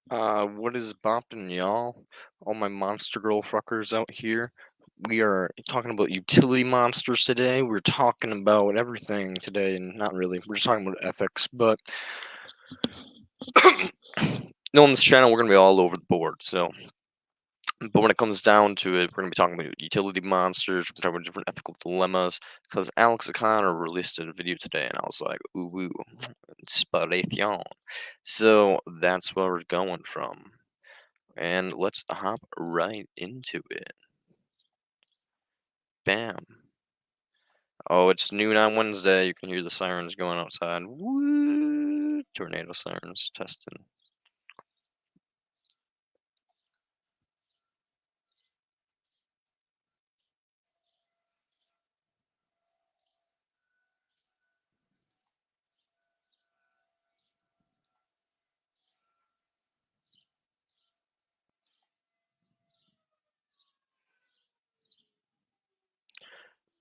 What is boppin', y'all? All my monster girl fuckers out here. We are talking about utility monsters today. We're talking about everything today, and not really. We're just talking about ethics, but no, on this channel, we're gonna be all over the board. But when it comes down to it, we're gonna be talking about utility monsters. We're talking about different ethical dilemmas. Because Alex O'Connor released a video today, and I was like, ooh, ooh, inspiration. So that's where we're going from. And let's hop right into it. Bam. Oh, it's noon on Wednesday. You can hear the sirens going outside. Woo! Tornado sirens testing.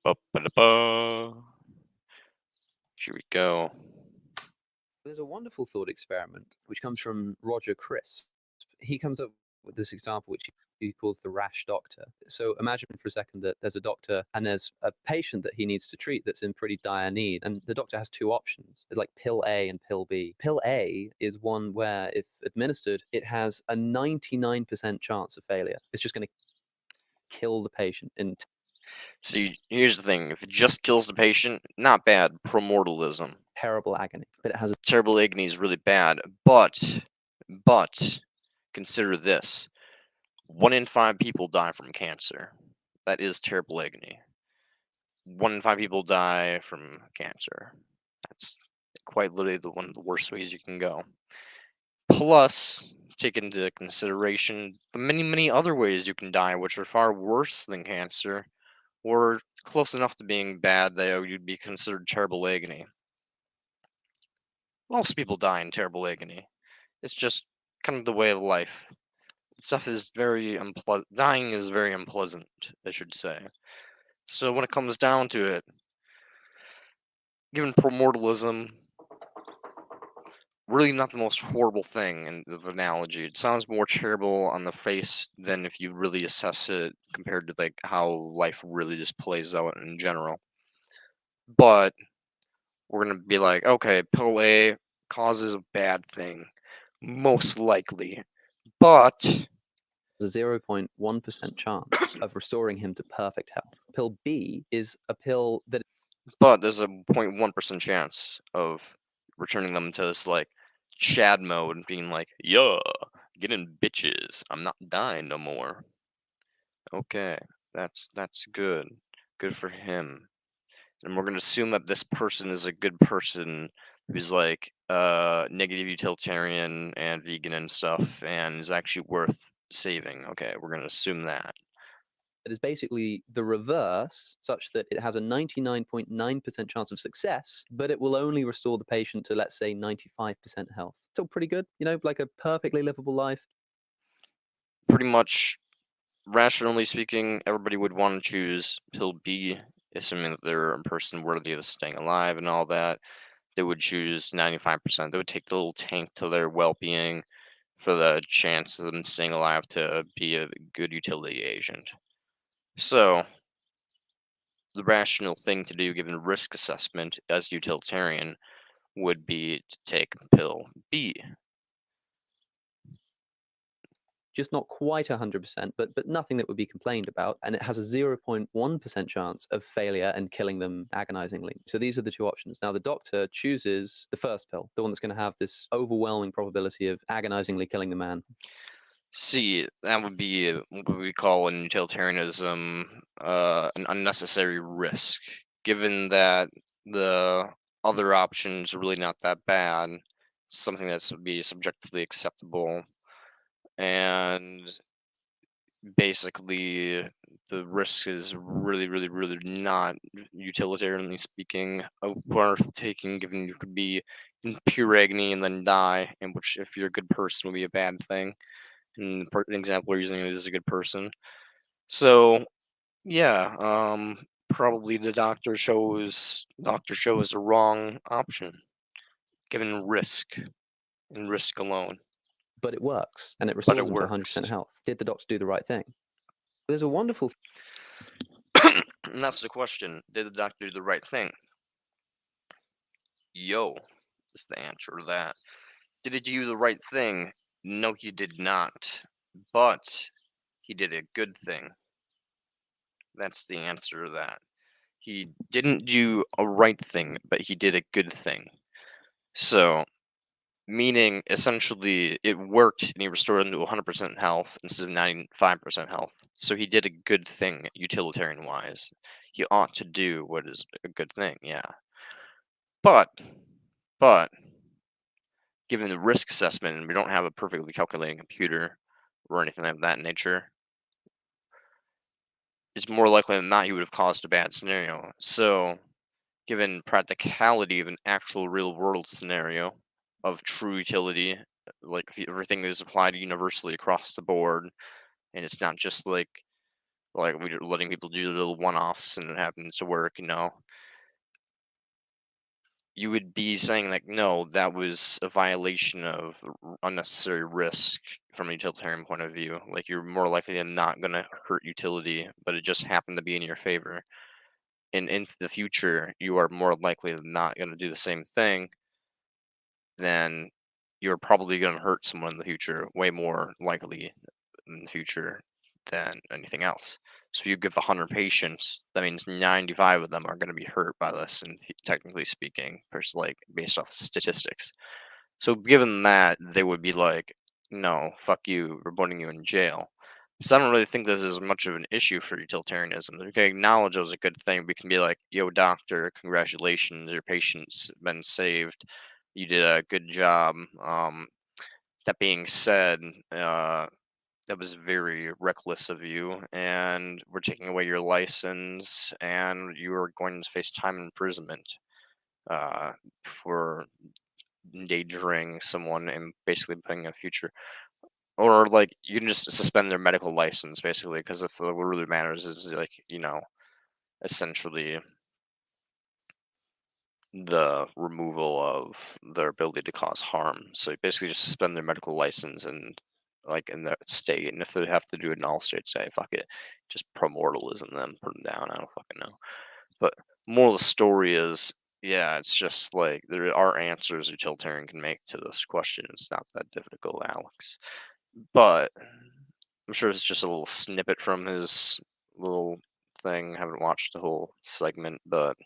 Ba-ba-da-ba. Here we go. There's a wonderful thought experiment which comes from Roger Crisp. He comes up with this example which he calls the rash doctor. So imagine for a second that there's a doctor and there's a patient that he needs to treat that's in pretty dire need, and the doctor has two options. It's like pill A and pill B. Pill A is one where, if administered, it has a 99% chance of failure. It's just going to kill the patient in See, here's the thing. If it just kills the patient, not bad. Promortalism. terrible agony. But it has a Terrible agony is really bad. But, consider this. 1 in 5 people die from cancer. That is terrible agony. 1 in 5 people die from cancer. That's quite literally one of the worst ways you can go. Plus, take into consideration the many, many other ways you can die, which are far worse than cancer, or close enough to being bad that you'd be considered terrible agony. Most people die in terrible agony. It's just kind of the way of life. Stuff is very unpleasant. Dying is very unpleasant, I should say. So when it comes down to it, given promortalism, really not the most horrible thing in the analogy. It sounds more terrible on the face than if you really assess it compared to like how life really just plays out in general. But we're gonna be like, okay, pill A causes a bad thing, most likely, but 0.1% chance of restoring him to perfect health. Pill B is a pill that there's a 0.1% chance of returning them to this like Chad mode and being like, yeah, get in bitches. I'm not dying no more. Okay, that's good. Good for him. And we're gonna assume that this person is a good person who's like negative utilitarian and vegan and stuff and is actually worth saving. Okay, we're gonna assume that. is basically the reverse, such that it has a 99.9% chance of success, but it will only restore the patient to, let's say, 95% health. Still pretty good, like a perfectly livable life. Pretty much rationally speaking, everybody would want to choose pill B, assuming that they're a person worthy of staying alive and all that. They would choose 95%. They would take the little tank to their well-being for the chance of them staying alive to be a good utility agent. So, the rational thing to do, given risk assessment as utilitarian, would be to take pill B. Just not quite 100%, but nothing that would be complained about. And it has a 0.1% chance of failure and killing them agonizingly. So these are the two options. Now, the doctor chooses the first pill, the one that's going to have this overwhelming probability of agonizingly killing the man. C, that would be what we call in utilitarianism an unnecessary risk, given that the other option's really not that bad, something that's would be subjectively acceptable, and basically the risk is really, really, really not, utilitarianly speaking, worth taking, given you could be in pure agony and then die, and which, if you're a good person, would be a bad thing. And an example we're using it is a good person. So yeah, probably the doctor chose the wrong option, given risk and risk alone. but it works and it But restores it them to 100% works. health. Did the doctor do the right thing? There's a wonderful And that's the question. Did the doctor do the right thing? Yo, is the answer to that. Did he do the right thing? No, he did not. But he did a good thing. That's the answer to that. He didn't do a right thing, but he did a good thing. So, meaning essentially it worked and he restored him to 100% health instead of 95% health. So he did a good thing utilitarian wise. He ought to do what is a good thing, yeah. But given the risk assessment, and we don't have a perfectly calculating computer or anything of that nature, it's more likely than not he would have caused a bad scenario. So, given practicality of an actual real world scenario of true utility, like if everything is applied universally across the board, and it's not just like we're letting people do little one-offs and it happens to work, you would be saying like, no, that was a violation of unnecessary risk from a utilitarian point of view. Like you're more likely than not going to hurt utility, but it just happened to be in your favor. And in the future, you are more likely than not going to do the same thing. Then you're probably going to hurt someone in the future, way more likely in the future than anything else. So if you give 100 patients, that means 95 of them are going to be hurt by this, and technically speaking, like based off statistics. So given that, they would be like, "No, fuck you, we're putting you in jail." So I don't really think this is much of an issue for utilitarianism. We can acknowledge it was a good thing. We can be like, "Yo, doctor, congratulations, your patient's been saved. You did a good job." That being said, that was very reckless of you, and we're taking away your license, and you are going to face time imprisonment uh, for endangering someone and basically putting a future. Or like you can just suspend their medical license, basically, because if what really matters is like essentially the removal of their ability to cause harm. So you basically just suspend their medical license and like in that state. And if they have to do it in all states, say fuck it, just promortalism them, put them down. I don't fucking know. But moral of the story is, yeah, it's just like there are answers utilitarian can make to this question. It's not that difficult, Alex. But I'm sure it's just a little snippet from his little thing. Haven't watched the whole segment, but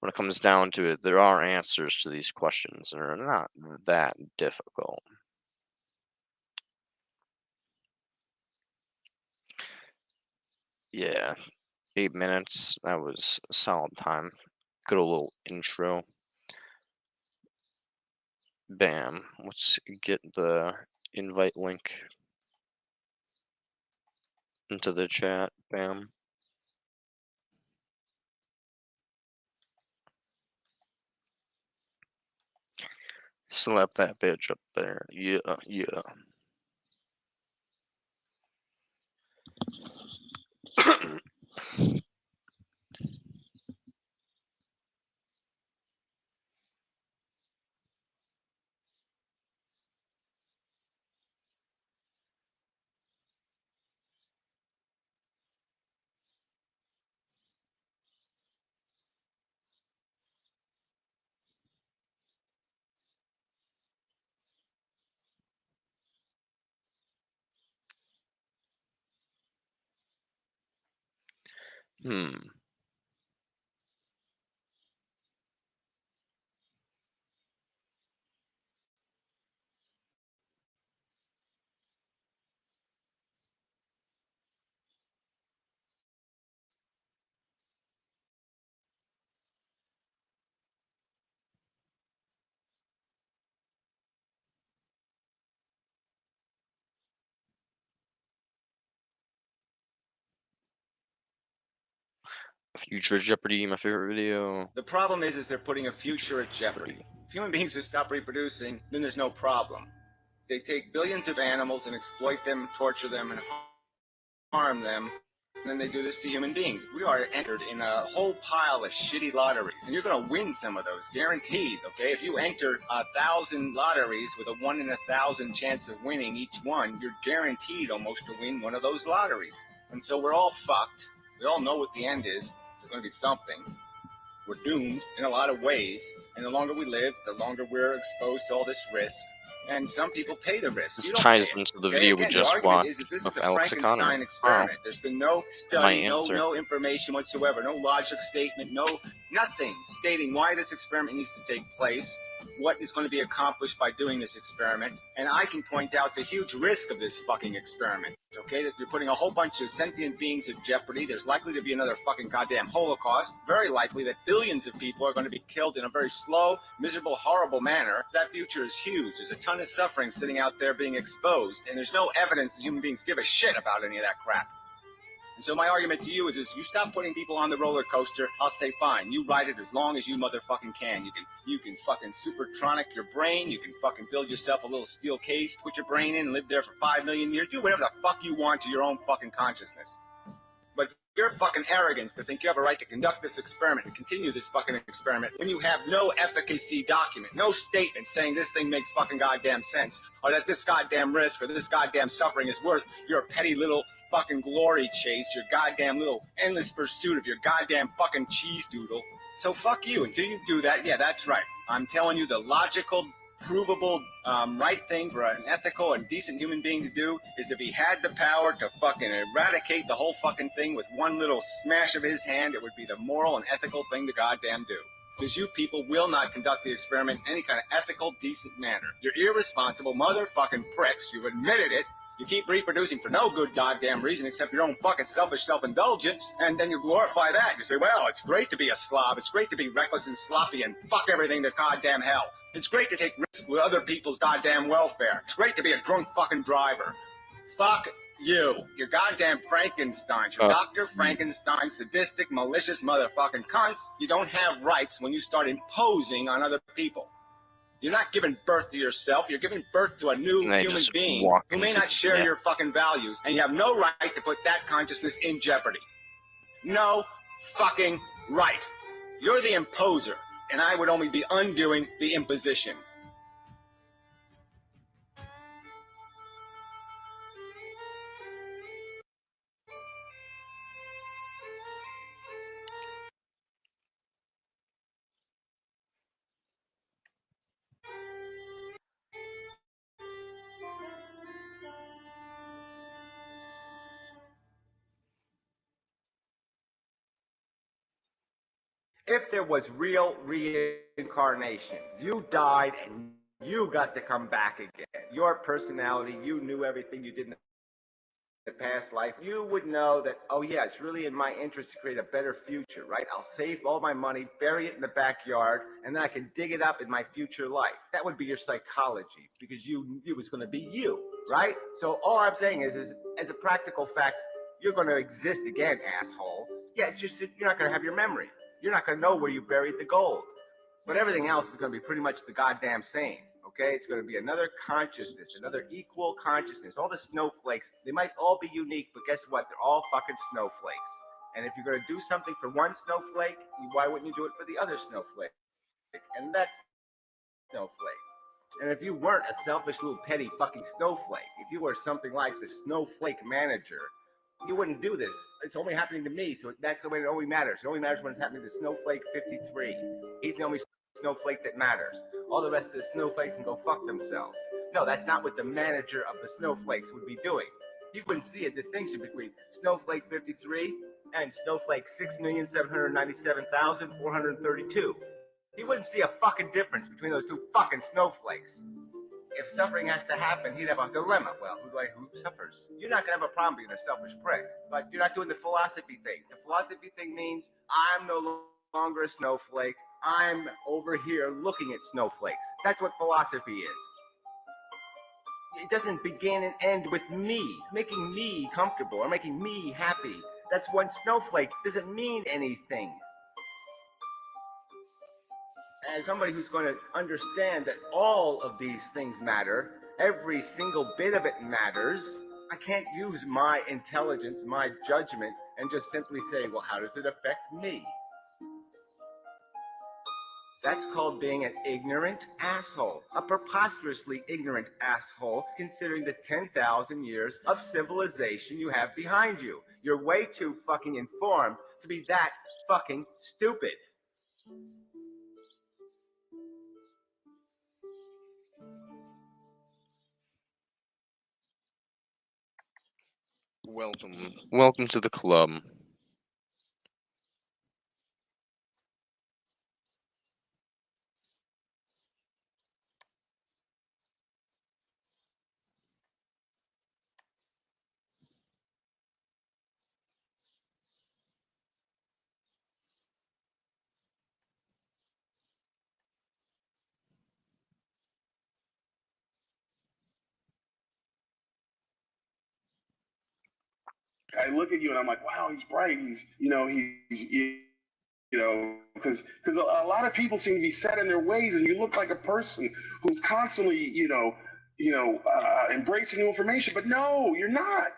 when it comes down to it, there are answers to these questions, and they're not that difficult. Yeah, 8 minutes. That was a solid time. Good old little intro. Bam. Let's get the invite link into the chat. Bam. Slap that bitch up there. Yeah, yeah. Hmm. Future Jeopardy, my favorite video. The problem is they're putting a future at jeopardy. If human beings just stop reproducing, then there's no problem. They take billions of animals and exploit them, torture them, and harm them. then they do this to human beings. We are entered in a whole pile of shitty lotteries, and you're going to win some of those, guaranteed, okay? If you enter 1,000 lotteries with a 1 in 1,000 chance of winning each one, you're guaranteed almost to win one of those lotteries. And so we're all fucked. We all know what the end is. It's going to be something. We're doomed in a lot of ways, and the longer we live, the longer we're exposed to all this risk. And some people pay the risk. This You don't ties pay it. into the Okay? video we Again, the just argument watched is this of is a Alex Frankenstein Economy. experiment. There's been no study, answer. no information whatsoever, no logic statement, nothing stating why this experiment needs to take place, what is going to be accomplished by doing this experiment, and I can point out the huge risk of this fucking experiment. Okay, that you're putting a whole bunch of sentient beings at jeopardy. There's likely to be another fucking goddamn Holocaust. Very likely that billions of people are going to be killed in a very slow, miserable, horrible manner. That future is huge. There's a ton of suffering sitting out there being exposed, and there's no evidence that human beings give a shit about any of that crap. And so my argument to you is you stop putting people on the roller coaster, I'll say fine. You ride it as long as you motherfucking can. You can fucking supertronic your brain. You can fucking build yourself a little steel cage, put your brain in, and live there for 5 million years. Do whatever the fuck you want to your own fucking consciousness. But your fucking arrogance to think you have a right to conduct this experiment and continue this fucking experiment when you have no efficacy document, no statement saying this thing makes fucking goddamn sense, or that this goddamn risk or this goddamn suffering is worth your petty little fucking glory chase, your goddamn little endless pursuit of your goddamn fucking cheese doodle. So fuck you. Until you do that, yeah, that's right. I'm telling you the logical, provable, right thing for an ethical and decent human being to do is if he had the power to fucking eradicate the whole fucking thing with one little smash of his hand, it would be the moral and ethical thing to goddamn do. Because you people will not conduct the experiment in any kind of ethical, decent manner. You're irresponsible motherfucking pricks. You've admitted it. You keep reproducing for no good goddamn reason except your own fucking selfish self-indulgence, and then you glorify that. You say, well, it's great to be a slob. It's great to be reckless and sloppy and fuck everything to goddamn hell. It's great to take risks with other people's goddamn welfare. It's great to be a drunk fucking driver. Fuck you. You're goddamn Frankensteins. You're Dr. Frankenstein, sadistic, malicious motherfucking cunts. You don't have rights when you start imposing on other people. You're not giving birth to yourself. You're giving birth to a new human being who may not share your fucking values, and you have no right to put that consciousness in jeopardy. No fucking right. You're the imposer, and I would only be undoing the imposition. If there was real reincarnation, you died and you got to come back again. Your personality, you knew everything you did in the past life. You would know that, oh yeah, it's really in my interest to create a better future, right? I'll save all my money, bury it in the backyard, and then I can dig it up in my future life. That would be your psychology, because you knew it was going to be you, right? So all I'm saying is as a practical fact, you're going to exist again, asshole. Yeah, it's just that you're not going to have your memory. You're not going to know where you buried the gold. But everything else is going to be pretty much the goddamn same, okay? It's going to be another consciousness, another equal consciousness. All the snowflakes, they might all be unique, but guess what? They're all fucking snowflakes. And if you're going to do something for one snowflake, why wouldn't you do it for the other snowflake? And that's snowflake. And if you weren't a selfish little petty fucking snowflake, if you were something like the snowflake manager, you wouldn't do this. It's only happening to me, so that's the way it only matters. It only matters when it's happening to Snowflake 53. He's the only snowflake that matters. All the rest of the snowflakes can go fuck themselves. No, that's not what the manager of the snowflakes would be doing. You wouldn't see a distinction between Snowflake 53 and Snowflake 6,797,432. He wouldn't see a fucking difference between those two fucking snowflakes. If suffering has to happen, he'd have a dilemma. Well, who suffers? You're not going to have a problem being a selfish prick, but you're not doing the philosophy thing. The philosophy thing means I'm no longer a snowflake. I'm over here looking at snowflakes. That's what philosophy is. It doesn't begin and end with me, making me comfortable or making me happy. That's one snowflake. It doesn't mean anything. As somebody who's going to understand that all of these things matter, every single bit of it matters, I can't use my intelligence, my judgment, and just simply say, well, how does it affect me? That's called being an ignorant asshole, a preposterously ignorant asshole, considering the 10,000 years of civilization you have behind you. You're way too fucking informed to be that fucking stupid. Welcome to the club. I look at you and I'm like, wow, he's bright. He's, because a lot of people seem to be set in their ways, and you look like a person who's constantly, embracing new information. But no, you're not.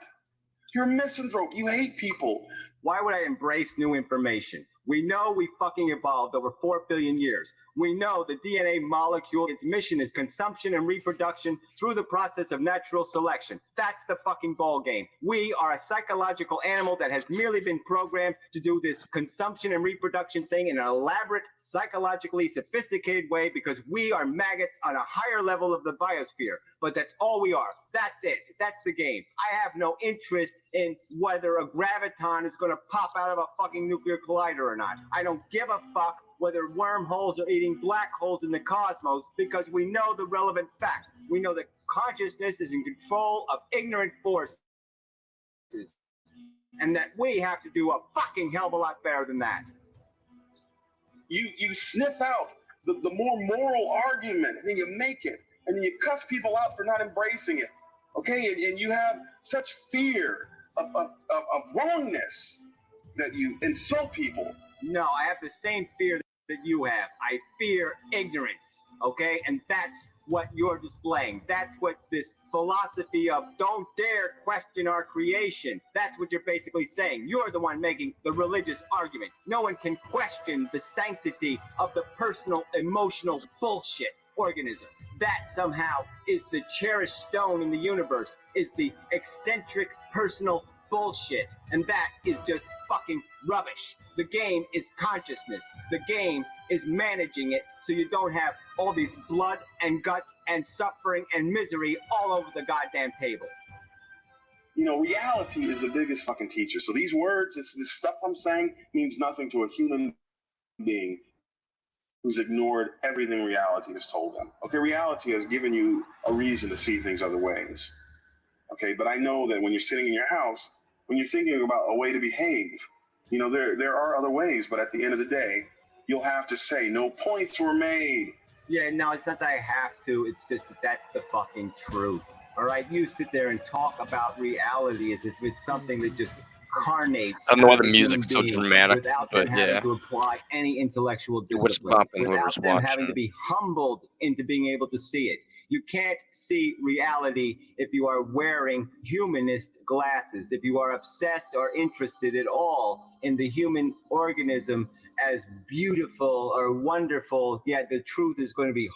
You're a misanthrope. You hate people. Why would I embrace new information? We know we fucking evolved over 4 billion years. We know the DNA molecule, its mission is consumption and reproduction through the process of natural selection. That's the fucking ball game. We are a psychological animal that has merely been programmed to do this consumption and reproduction thing in an elaborate, psychologically sophisticated way because we are maggots on a higher level of the biosphere. But that's all we are. That's it. That's the game. I have no interest in whether a graviton is going to pop out of a fucking nuclear collider or not. I don't give a fuck whether wormholes are eating black holes in the cosmos because we know the relevant fact. We know that consciousness is in control of ignorant forces and that we have to do a fucking hell of a lot better than that. You sniff out the more moral argument, and then you make it, and then you cuss people out for not embracing it. Okay, and you have such fear of wrongness that you insult people. No, I have the same fear that you have. I fear ignorance, okay? And that's what you're displaying. That's what this philosophy of don't dare question our creation, that's what you're basically saying. You're the one making the religious argument. No one can question the sanctity of the personal, emotional bullshit organism. That somehow is the cherished stone in the universe, is the eccentric personal bullshit. And that is just fucking rubbish. The game is consciousness. The game is managing it so you don't have all these blood and guts and suffering and misery all over the goddamn table. Reality is the biggest fucking teacher. So these words, this stuff I'm saying means nothing to a human being who's ignored everything reality has told them. Okay, reality has given you a reason to see things other ways. Okay, but I know that when you're sitting in your house, when you're thinking about a way to behave, there are other ways, but at the end of the day, you'll have to say no points were made. Yeah, no, it's not that I have to. It's just that that's the fucking truth. All right, you sit there and talk about reality as if it's something that just carnates. I don't know why the music's so dramatic, without but them having to apply any intellectual What's discipline, poppin', without whoever's them having to watching? be humbled into being able to see it. You can't see reality if you are wearing humanist glasses, if you are obsessed or interested at all in the human organism as beautiful or wonderful, yet the truth is going to be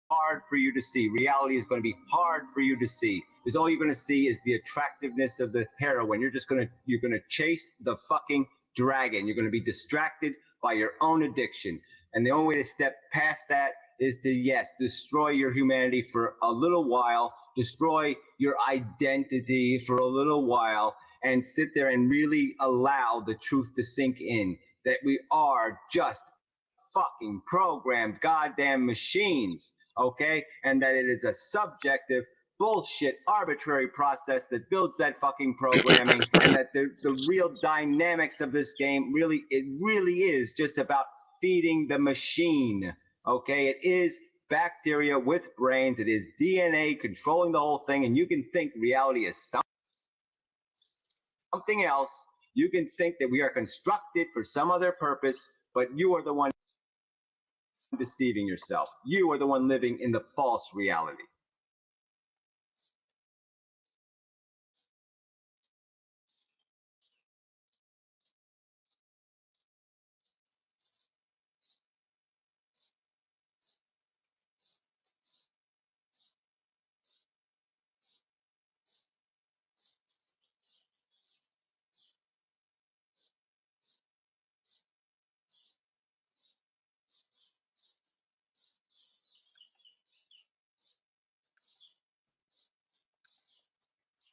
hard for you to see. Reality is going to be hard for you to see. Because all you're going to see is the attractiveness of the heroine. You're going to chase the fucking dragon. You're going to be distracted by your own addiction. And the only way to step past that is to, yes, destroy your humanity for a little while, destroy your identity for a little while, and sit there and really allow the truth to sink in, that we are just fucking programmed goddamn machines, okay? And that it is a subjective, bullshit, arbitrary process that builds that fucking programming, and that the real dynamics of this game really is just about feeding the machine, okay? It is bacteria with brains. It is DNA controlling the whole thing, and you can think reality is something else. You can think that we are constructed for some other purpose, but you are the one deceiving yourself. You are the one living in the false reality.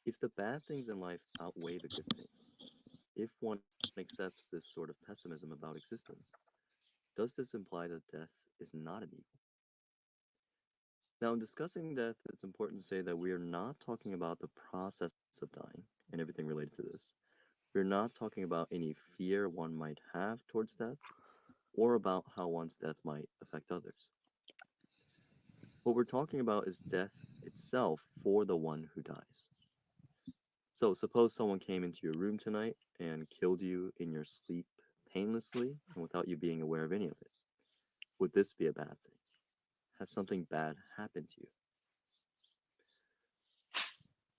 If the bad things in life outweigh the good things, if one accepts this sort of pessimism about existence, does this imply that death is not an evil? Now, in discussing death, it's important to say that we are not talking about the process of dying and everything related to this. We're not talking about any fear one might have towards death or about how one's death might affect others. What we're talking about is death itself for the one who dies. So, suppose someone came into your room tonight and killed you in your sleep painlessly and without you being aware of any of it. Would this be a bad thing? Has something bad happened to you?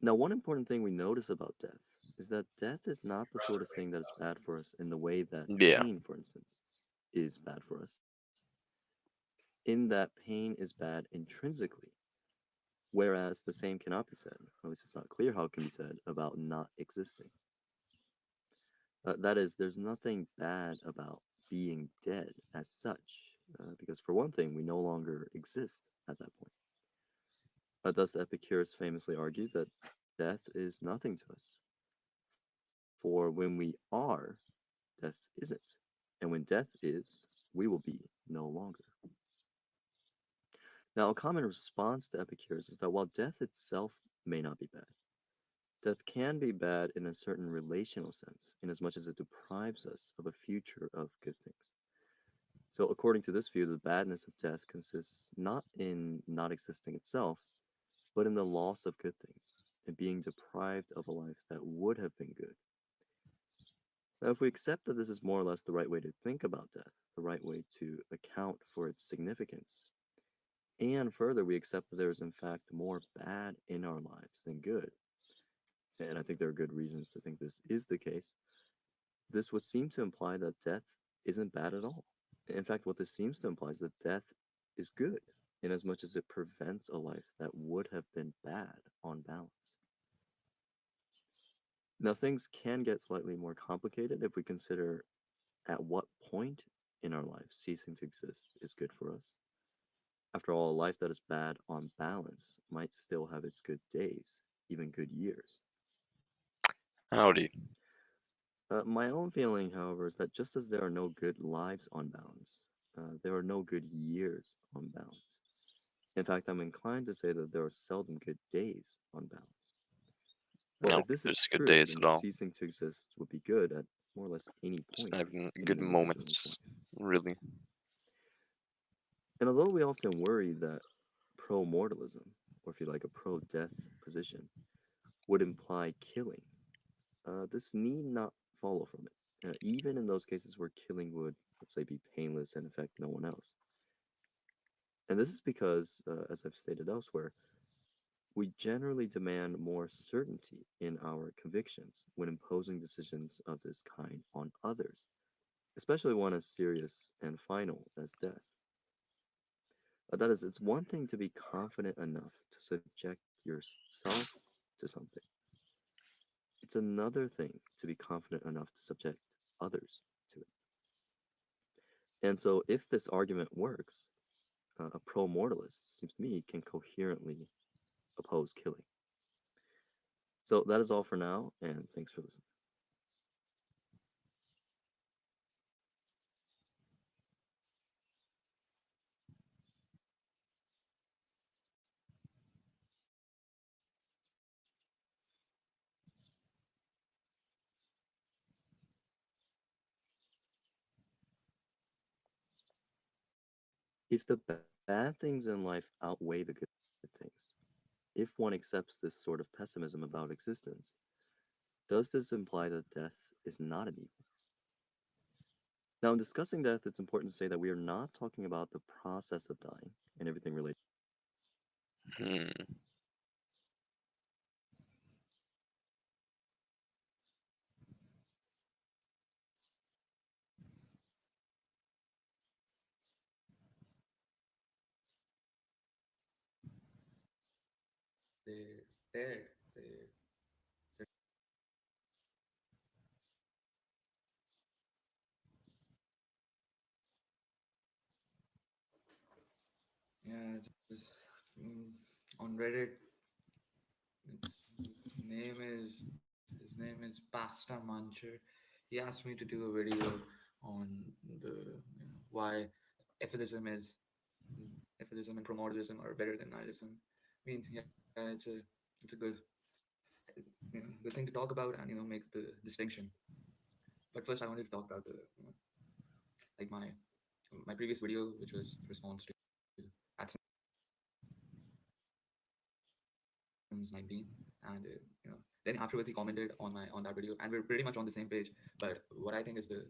Now, one important thing we notice about death is that death is not the sort of thing that is bad for us in the way that Yeah. pain, for instance, is bad for us. In that pain is bad intrinsically, whereas the same cannot be said, at least it's not clear how it can be said, about not existing. That is, there's nothing bad about being dead as such, because for one thing, we no longer exist at that point. Thus, Epicurus famously argued that death is nothing to us. For when we are, death isn't. And when death is, we will be no longer. Now, a common response to Epicurus is that while death itself may not be bad, death can be bad in a certain relational sense, inasmuch as it deprives us of a future of good things. So, according to this view, the badness of death consists not in not existing itself, but in the loss of good things, and being deprived of a life that would have been good. Now, if we accept that this is more or less the right way to think about death, the right way to account for its significance, and further, we accept that there is in fact more bad in our lives than good, and I think there are good reasons to think this is the case, this would seem to imply that death isn't bad at all. In fact, what this seems to imply is that death is good, in as much as it prevents a life that would have been bad on balance. Now, things can get slightly more complicated if we consider at what point in our life ceasing to exist is good for us. After all, a life that is bad on balance might still have its good days, even good years. Howdy. My own feeling, however, is that just as there are no good lives on balance, there are no good years on balance. In fact, I'm inclined to say that there are seldom good days on balance. Well, No, if this is there's good true, days then at all. ceasing to exist would be good at more or less any Just point not even in good an individual's moments, life. really. And although we often worry that pro-mortalism, or if you like, a pro-death position, would imply killing, this need not follow from it, even in those cases where killing would, let's say, be painless and affect no one else. And this is because, as I've stated elsewhere, we generally demand more certainty in our convictions when imposing decisions of this kind on others, especially one as serious and final as death. That is, it's one thing to be confident enough to subject yourself to something. It's another thing to be confident enough to subject others to it. And so, if this argument works, a pro mortalist, seems to me, can coherently oppose killing. So, that is all for now, and thanks for listening. If the bad things in life outweigh the good things, if one accepts this sort of pessimism about existence, does this imply that death is not an evil? Now, in discussing death, it's important to say that we are not talking about the process of dying and everything related. Hmm. They're dead. Yeah, just on Reddit, it's his name is Pasta Mancher. He asked me to do a video on the why atheism is atheism and promoralism are better than nihilism. I mean, yeah, it's a good thing to talk about and make the distinction. But first, I wanted to talk about the like my previous video, which was response to AdSense 19, and then afterwards he commented on that video, and we're pretty much on the same page. But what I think is the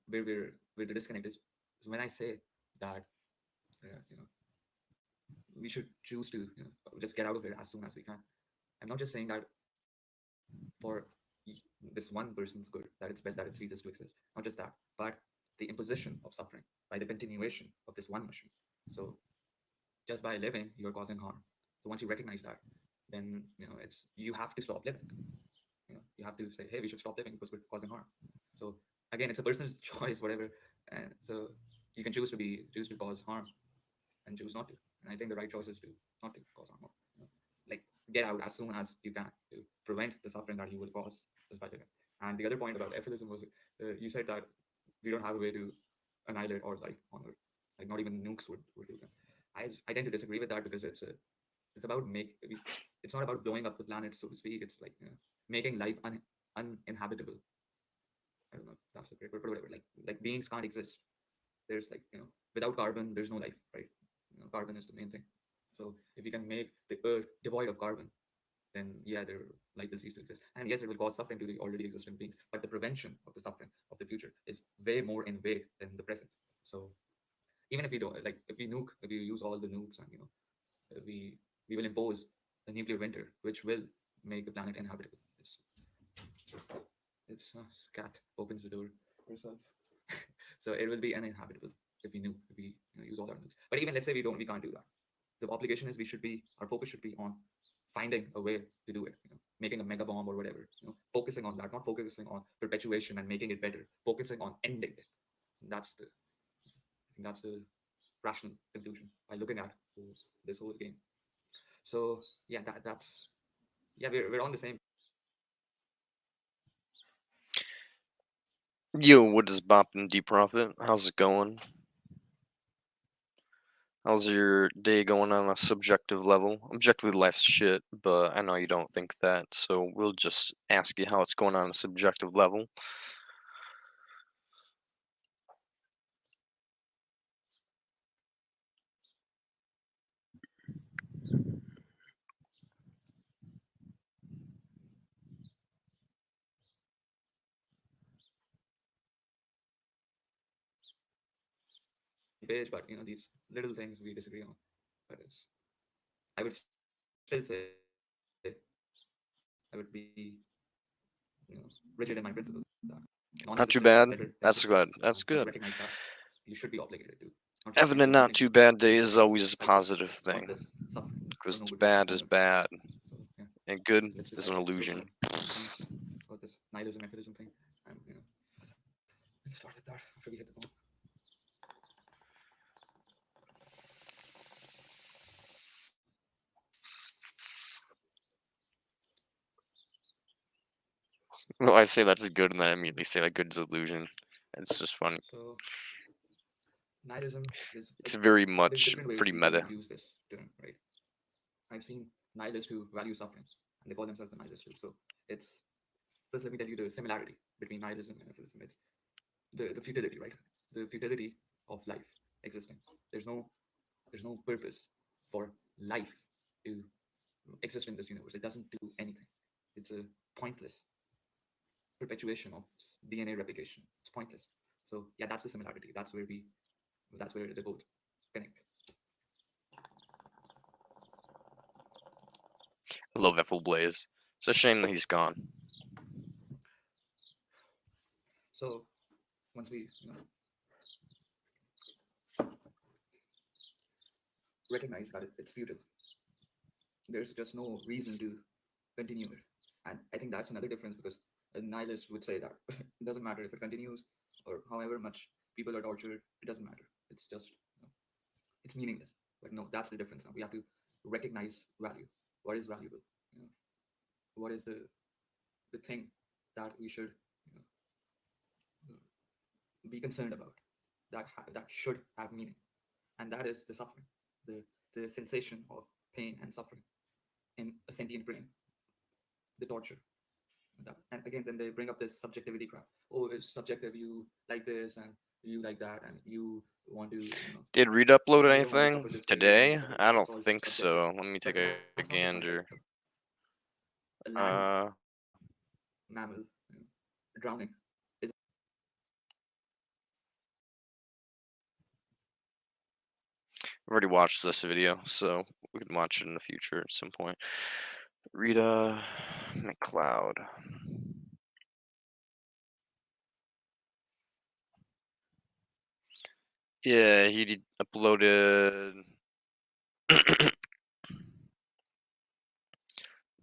where the disconnect is when I say that you know we should choose to just get out of it as soon as we can. I'm not just saying that for this one person's good that it's best that it ceases to exist. Not just that, but the imposition of suffering by the continuation of this one machine. So just by living, you're causing harm. So once you recognize that, then it's you have to stop living. You have to say, hey, we should stop living because we're causing harm. So again, it's a personal choice, whatever. And so you can choose to cause harm and choose not to. And I think the right choice is to not to cause harm. Like get out as soon as you can to prevent the suffering that you will cause just by living. And the other point about atheism was you said that we don't have a way to annihilate all life on Earth. Like not even nukes would do that. I tend to disagree with that because it's about it's not about blowing up the planet, so to speak. It's like making life uninhabitable. I don't know if that's the great word, but whatever. Like beings can't exist. There's without carbon, there's no life, right? Carbon is the main thing. So if you can make the Earth devoid of carbon, then yeah, their life will cease to exist. And yes, it will cause suffering to the already existing beings, but the prevention of the suffering of the future is way more in weight than the present. So even if we don't if we use all the nukes and we will impose a nuclear winter, which will make the planet inhabitable. It's cat opens the door herself. So it will be uninhabitable if we use all our nukes. But even let's say we can't do that. The obligation is our focus should be on finding a way to do it. Making a mega bomb or whatever. Focusing on that, not focusing on perpetuation and making it better. Focusing on ending it. That's I think that's the rational conclusion by looking at this whole game. So yeah, that's we're on the same. Yo, what is bopping D Profit? How's it going? How's your day going on a subjective level? Objectively, life's shit, but I know you don't think that, so we'll just ask you how it's going on a subjective level. Page, but these little things we disagree on. But I would still say I would be rigid in my principles. That Not too non-existence is bad. better than That's existence. good. So That's once you good. recognize that, you should be obligated to not just Having a keep not living, too but bad day is this always a cycle positive of thing, this suffering because for no good bad reason is on Earth. bad, So yeah, and good let's do is that. an So illusion. he's got this nihilism, atheism thing, and let's start with that after we hit the ball. Well, I say that's good, and then I immediately say that good is illusion. It's just funny. So nihilism is It's very there's much different ways pretty people meta. use this term, right? I've seen nihilists who value suffering, and they call themselves a nihilist too. So it's first let me tell you the similarity between nihilism and atheism. It's the futility, right? The futility of life existing. There's no purpose for life to exist in this universe. It doesn't do anything. It's a pointless perpetuation of DNA replication. It's pointless. So yeah, that's the similarity. That's where they both connect. I love Ethel Blaze. It's a shame that he's gone. So once we recognize that it's futile, there's just no reason to continue it. And I think that's another difference because a nihilist would say that it doesn't matter if it continues or however much people are tortured, it doesn't matter. It's just, it's meaningless. But no, that's the difference now. We have to recognize value. What is valuable? you know, what is the thing that we should, you know, be concerned about, that should have meaning, and that is the suffering, the sensation of pain and suffering in a sentient brain, the torture. And again, then they bring up this subjectivity crap. Oh, it's subjective. You like this and you like that, and you want to, you know, Did Reed upload you don't want to anything suffer this way, you today? want to suffer I this way. don't It's all think subjective. so. Let me But take a that's not the point, gander. right? A land Uh, mammal, you know, drowning is I've already watched this video, so we can watch it in the future at some point. Rita McLeod. Yeah, he uploaded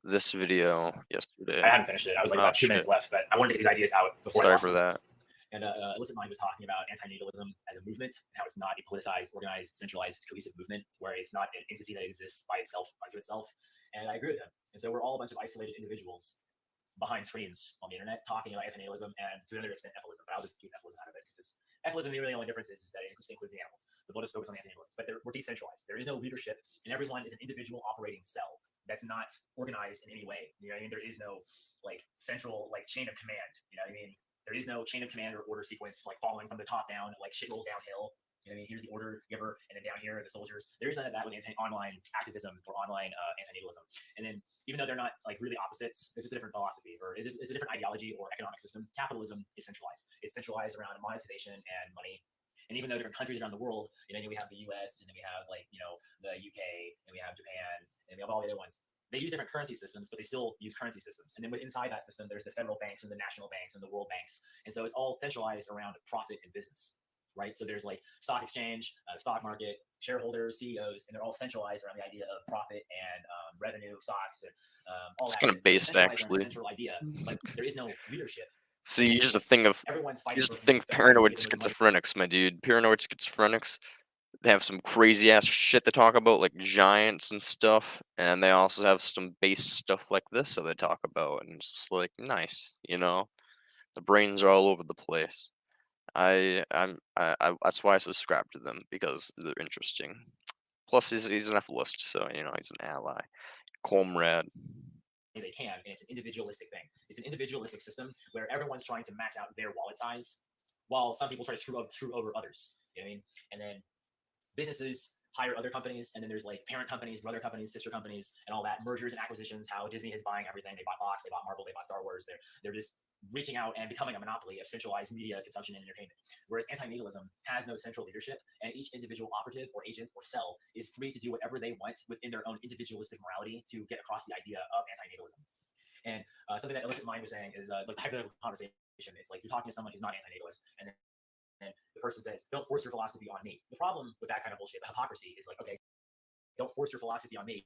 this video yesterday. I hadn't finished it. I was like Oh, about 2 minutes shit. left, but I wanted to get these ideas out before I Sorry lost for them. that. And Illicit Mind was talking about antinatalism as a movement, how it's not a politicized, organized, centralized, cohesive movement, where it's not an entity that exists by itself, unto itself. And I agree with him. And so we're all a bunch of isolated individuals behind screens on the internet talking about antinatalism and to another extent Efilism, but I'll just keep Efilism out of it. It's Efilism, the really only difference is that it includes the animals. The book is focused on the antinatalism, but we're decentralized. There is no leadership, and everyone is an individual operating cell that's not organized in any way. You know what I mean? There is no like central like chain of command. You know what I mean? There is no chain of command or order sequence like following from the top down, like shit rolls downhill. You know what I mean? Here's the order giver, and then down here are the soldiers. There is none of that with online activism or online antinatalism. And then, even though they're not like really opposites, it's just a different philosophy or it's a different ideology or economic system. Capitalism is centralized. It's centralized around monetization and money. And even though different countries around the world, you know, we have the U.S. and then we have like the UK and we have Japan and we have all the other ones. They use different currency systems, but they still use currency systems. And then inside that system, there's the federal banks and the national banks and the world banks. And so it's all centralized around profit and business, right? So there's like stock exchange, stock market, shareholders, CEOs, and they're all centralized around the idea of profit and revenue, stocks, and all It's that. kind of So based actually. central idea, but there is no leadership. See, here's the thing of paranoid schizophrenics, my dude. Paranoid schizophrenics. They have some crazy ass shit to talk about, like giants and stuff, and they also have some base stuff like this that they talk about, and it's just like nice, you know. The brains are all over the place. That's why I subscribe to them because they're interesting. Plus, he's an F-list, so you know he's an ally, comrade. They can, and it's an individualistic thing. It's an individualistic system where everyone's trying to max out their wallet size, while some people try to screw over others. You know what I mean? And then businesses hire other companies, and then there's like parent companies, brother companies, sister companies, and all that, mergers and acquisitions. How Disney is buying everything. They bought Fox, they bought Marvel, they bought Star Wars. They're just reaching out and becoming a monopoly of centralized media consumption and entertainment. Whereas antinatalism has no central leadership, and each individual operative or agent or cell is free to do whatever they want within their own individualistic morality to get across the idea of antinatalism. And something that Illicit Mind was saying is like the hypothetical conversation. It's like you're talking to someone who's not antinatalist, and the person says, "Don't force your philosophy on me." The problem with that kind of bullshit, the hypocrisy, is like, okay, don't force your philosophy on me.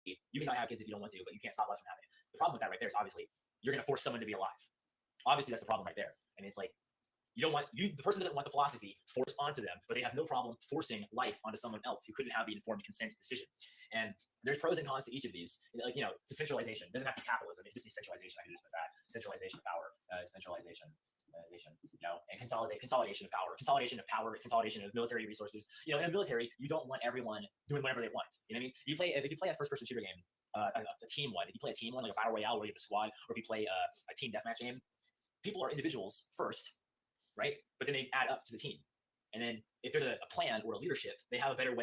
You can not have kids if you don't want to, but you can't stop us from having it. The problem with that right there is obviously you're going to force someone to be alive. Obviously, that's the problem right there. And it's like the person doesn't want the philosophy forced onto them, but they have no problem forcing life onto someone else who couldn't have the informed consent decision. And there's pros and cons to each of these. Like, to centralization. It doesn't have to be capitalism. It just needs centralization. I can just put that. Centralization of power. Centralization. And consolidation of power, consolidation of military resources. In the military, you don't want everyone doing whatever they want. You know what I mean? If you play a first-person shooter game, a team one, if you play a team one, like a battle royale where you have a squad, or if you play a team deathmatch game, people are individuals first, right? But then they add up to the team. And then if there's a plan or a leadership, they have a better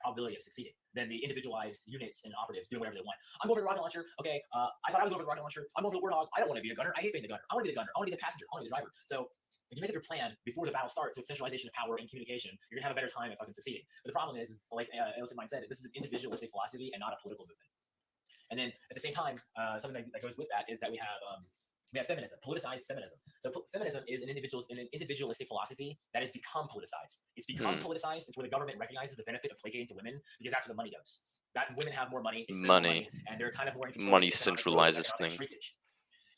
probability of succeeding than the individualized units and operatives doing whatever they want. I'm over the rocket launcher. Okay, I thought I was over the rocket launcher. I'm over the Warthog. I don't want to be a gunner. I hate being the gunner. I want to be the gunner. I want to be the passenger. I want to be the driver. So if you make up your plan before the battle starts with centralization of power and communication, you're gonna have a better time at fucking succeeding. But the problem is like Illicit Mind said, this is an individualistic philosophy and not a political movement. And then at the same time, something that goes with that is that we have feminism, politicized feminism. So feminism is an individualistic philosophy that has become politicized. It's become politicized. It's where the government recognizes the benefit of placating to women because that's where the money goes. That women have more money, money, and they're kind of more in control. Money centralizes things.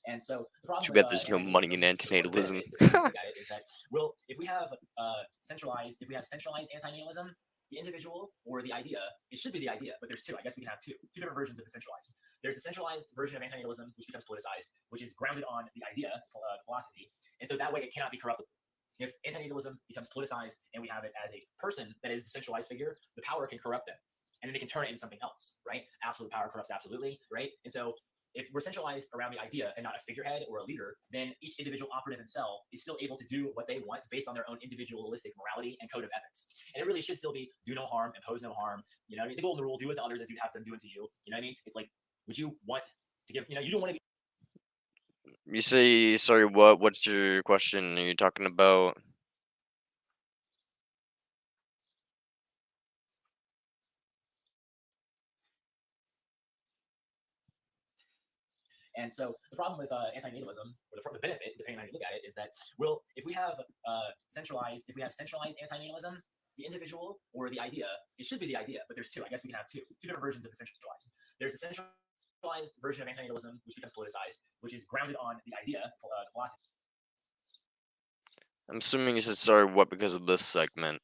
And so the problem too bad there's no money in antinatalism. is that, if we have centralized antinatalism, the individual or the idea. It should be the idea, but there's two. I guess we can have two different versions of the centralized. There's the centralized version of antinatalism, which becomes politicized, which is grounded on the idea, philosophy, and so that way it cannot be corruptible. If antinatalism becomes politicized and we have it as a person that is the centralized figure, the power can corrupt them, and then they can turn it into something else, right? Absolute power corrupts absolutely, right? And so if we're centralized around the idea and not a figurehead or a leader, then each individual operative and cell is still able to do what they want based on their own individualistic morality and code of ethics. And it really should still be do no harm, impose no harm. You know what I mean? The golden rule, do unto others as you'd have them do unto you. You know what I mean? It's like, would you want to give, you don't want to be. You say, sorry, what? What's your question? Are you talking about? And so the problem with antinatalism, or the benefit, depending on how you look at it, is that if we have centralized antinatalism, the individual or the idea, it should be the idea, but there's two. I guess we can have two different versions of the centralized. There's the centralized version of antinatalism, which becomes politicized, which is grounded on the idea, philosophy. I'm assuming he said sorry, what, because of this segment.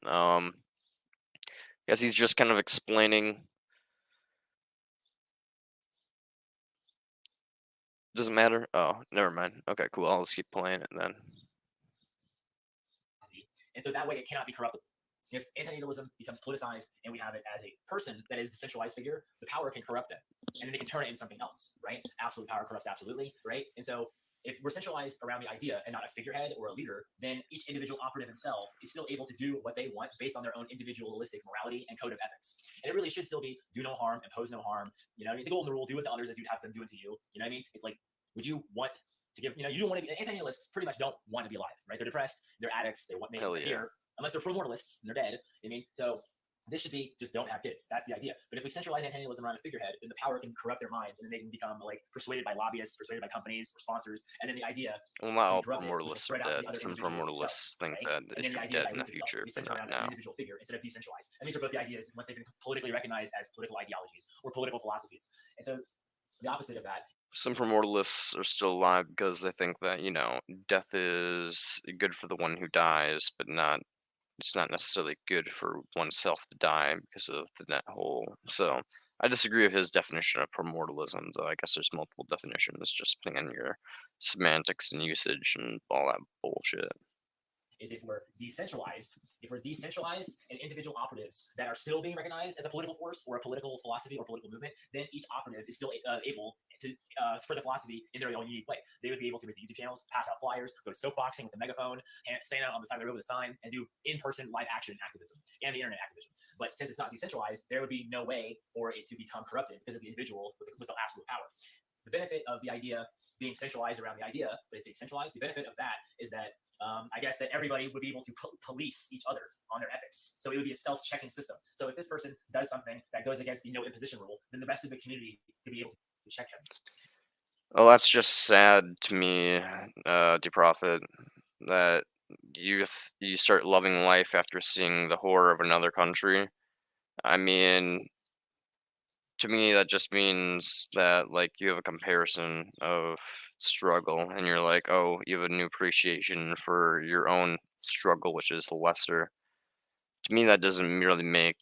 Guess he's just kind of explaining. Doesn't matter. Oh, never mind. Okay, cool. I'll just keep playing it then. And so that way it cannot be corruptible. If antinatalism becomes politicized and we have it as a person that is the centralized figure, the power can corrupt them, and then they can turn it into something else, right? Absolute power corrupts absolutely, right? And so if we're centralized around the idea and not a figurehead or a leader, then each individual operative and cell is still able to do what they want based on their own individualistic morality and code of ethics. And it really should still be do no harm, impose no harm. You know what I mean? The golden rule, do unto others as you'd have them do unto you. You know what I mean? It's like, would you want to give, you don't want to be, antinatalists pretty much don't want to be alive, right? They're depressed, they're addicts, they want Hell yeah. here, unless they're pro-mortalists and they're dead. I mean, so this should be just don't have kids. That's the idea. But if we centralize antinatalism around a figurehead, then the power can corrupt their minds, and then they can become like persuaded by lobbyists, persuaded by companies or sponsors, and then the idea. Well, not all can corrupt it, which will pro-mortalists spread are out to dead. the other Some individuals pro-mortalists think right? that And it then should the be idea dead in the dilutes itself. future, We but center not around now. an individual figure instead of decentralized. And these are both the ideas once they've been politically recognized as political ideologies or political philosophies. And so the opposite of that. Some pro-mortalists are still alive because they think that, death is good for the one who dies, but it's not necessarily good for oneself to die because of the net whole. So I disagree with his definition of pro-mortalism, though I guess there's multiple definitions, just depending on your semantics and usage and all that bullshit. Is if we're decentralized and individual operatives that are still being recognized as a political force or a political philosophy or political movement, then each operative is still able to spread the philosophy in their own unique way. They would be able to make YouTube channels, pass out flyers, go to soapboxing with a megaphone, stand out on the side of the road with a sign, and do in-person live action activism and the internet activism. But since it's not decentralized, there would be no way for it to become corrupted because of the individual with the absolute power. The benefit of the idea being centralized around the idea, but it's being centralized, the benefit of that is that I guess that everybody would be able to police each other on their ethics. So it would be a self-checking system. So if this person does something that goes against the no imposition rule, then the rest of the community could be able to check him. Well, that's just sad to me, DeProfit, that you start loving life after seeing the horror of another country. I mean, to me, that just means that, like, you have a comparison of struggle, and you're like, oh, you have a new appreciation for your own struggle, which is lesser. To me, that doesn't really make,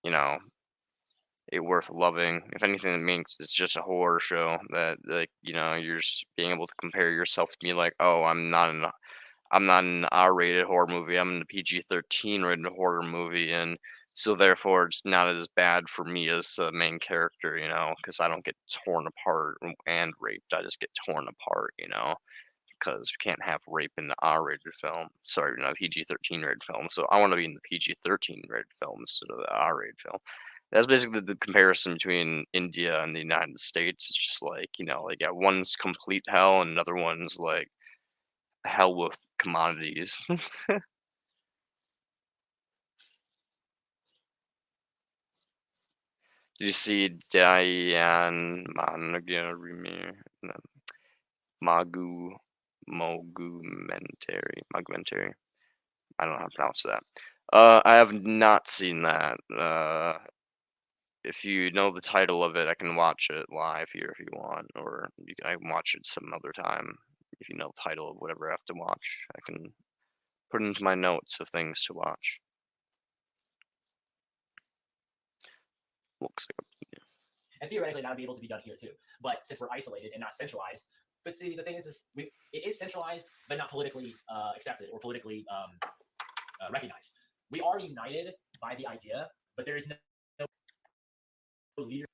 it worth loving. If anything, it means it's just a horror show that, like, you're just being able to compare yourself to be like, oh, I'm not an R-rated horror movie. I'm in a PG-13 rated horror movie, and so therefore it's not as bad for me as the main character, because I don't get torn apart and raped. I just get torn apart, because you can't have rape in the R-rated film. Sorry, PG-13 rated film. So I want to be in the PG-13 rated film instead of the R-rated film. That's basically the comparison between India and the United States. It's just like, one's complete hell and another one's like hell with commodities. Do you see Diane Mogumentary? I don't know how to pronounce that. I have not seen that. If you know the title of it, I can watch it live here if you want, or I can watch it some other time. If you know the title of whatever I have to watch, I can put it into my notes of things to watch. Looks like And theoretically, that would be able to be done here too. But since we're isolated and not centralized, but see, the thing is it is centralized, but not politically accepted or politically recognized. We are united by the idea, but there is no leadership.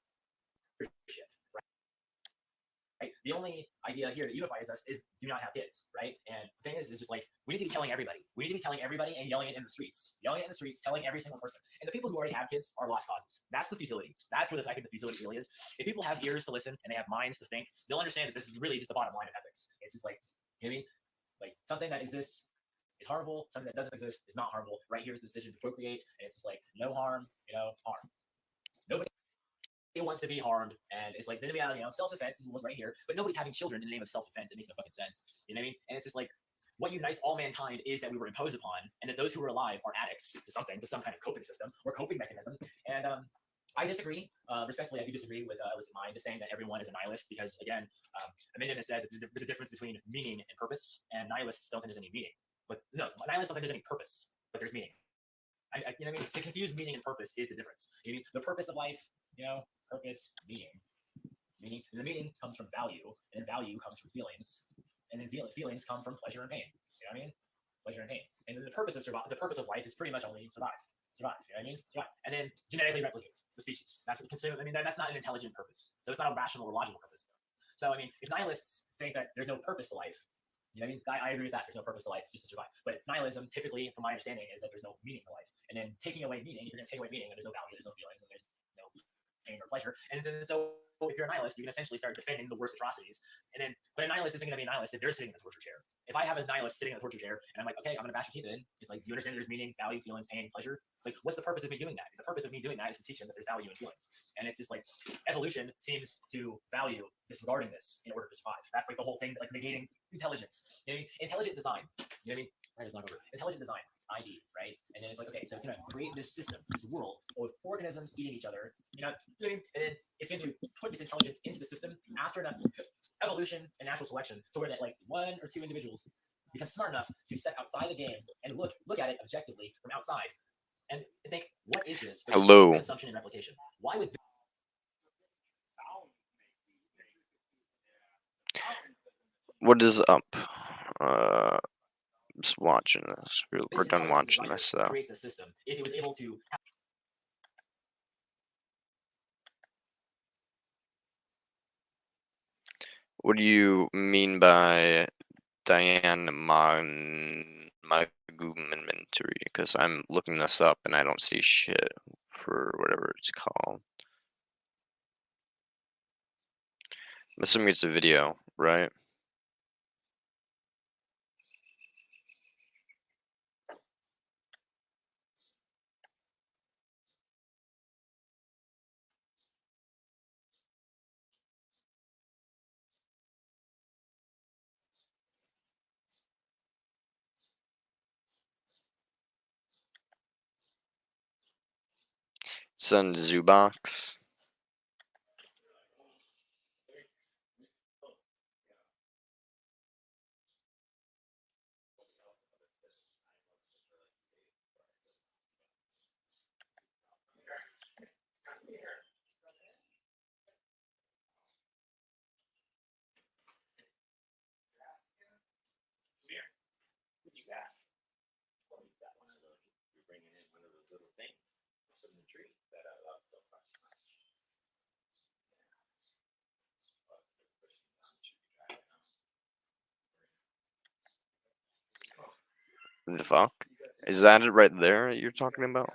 Right? The only idea here that unifies us is do not have kids, right? And the thing is just like we need to be telling everybody. We need to be telling everybody and yelling it in the streets, telling every single person. And the people who already have kids are lost causes. That's the futility. That's where I think the futility really is. If people have ears to listen and they have minds to think, they'll understand that this is really just the bottom line of ethics. It's just like, you know what I mean? Like something that exists is harmful, something that doesn't exist is not harmful. Right here's the decision to procreate, and it's just like no harm, harm. Nobody wants to be harmed, and it's like then we have self-defense is right here, but nobody's having children in the name of self-defense. It makes no fucking sense. You know what I mean? And it's just like what unites all mankind is that we were imposed upon, and that those who are alive are addicts to something, to some kind of coping system or coping mechanism. And I disagree. Respectfully, I do disagree with illicit mind, saying that everyone is a nihilist, because again, Amendment has said that there's a difference between meaning and purpose, and nihilists don't think there's any meaning. But no, nihilists don't think there's any purpose, but there's meaning. You know what I mean? To confuse meaning and purpose is the difference. You know, the purpose of life, purpose, meaning. And the meaning comes from value, and value comes from feelings, and then feelings come from pleasure and pain. You know what I mean? Pleasure and pain. And then the purpose of life is pretty much only survive. You know what I mean? Survive. And then genetically replicate the species. That's what we consider. I mean, that's not an intelligent purpose. So it's not a rational or logical purpose. So I mean, if nihilists think that there's no purpose to life, you know what I mean? I agree with that. There's no purpose to life, just to survive. But nihilism, typically, from my understanding, is that there's no meaning to life. And then taking away meaning, if you're going to take away meaning, and there's no value, there's no feelings, and there's no pain or pleasure. And so if you're a nihilist, you can essentially start defending the worst atrocities. But a nihilist isn't going to be a nihilist if they're sitting in the torture chair. If I have a nihilist sitting in the torture chair and I'm like, okay, I'm going to bash your teeth in, it's like, do you understand there's meaning, value, feelings, pain, pleasure? It's like, what's the purpose of me doing that? The purpose of me doing that is to teach them that there's value in feelings. And it's just like, evolution seems to value disregarding this in order to survive. That's like the whole thing, like negating intelligence. You know what I mean? Intelligent design. You know what I mean? Right, it's not over. Intelligent design. ID, right? And then it's like, okay, so it's gonna create this system, this world of organisms eating each other, and then it's going to put its intelligence into the system after enough evolution and natural selection, to where that like one or two individuals become smart enough to step outside the game and look at it objectively from outside and think, what is this? Hello. Consumption and replication. Why would what is up? Just watching this. We're done watching this, though. create the system if it was able to? What do you mean by Diane Magumentary? Because I'm looking this up and I don't see shit for whatever it's called. I'm assuming it's a video, right? Sun Zubox. The fuck? Is that it right there you're talking about?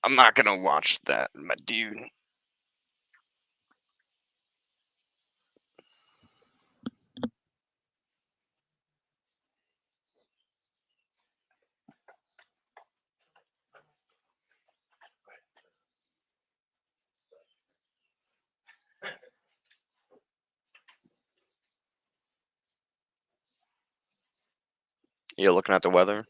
I'm not gonna watch that, my dude. You're looking at the weather.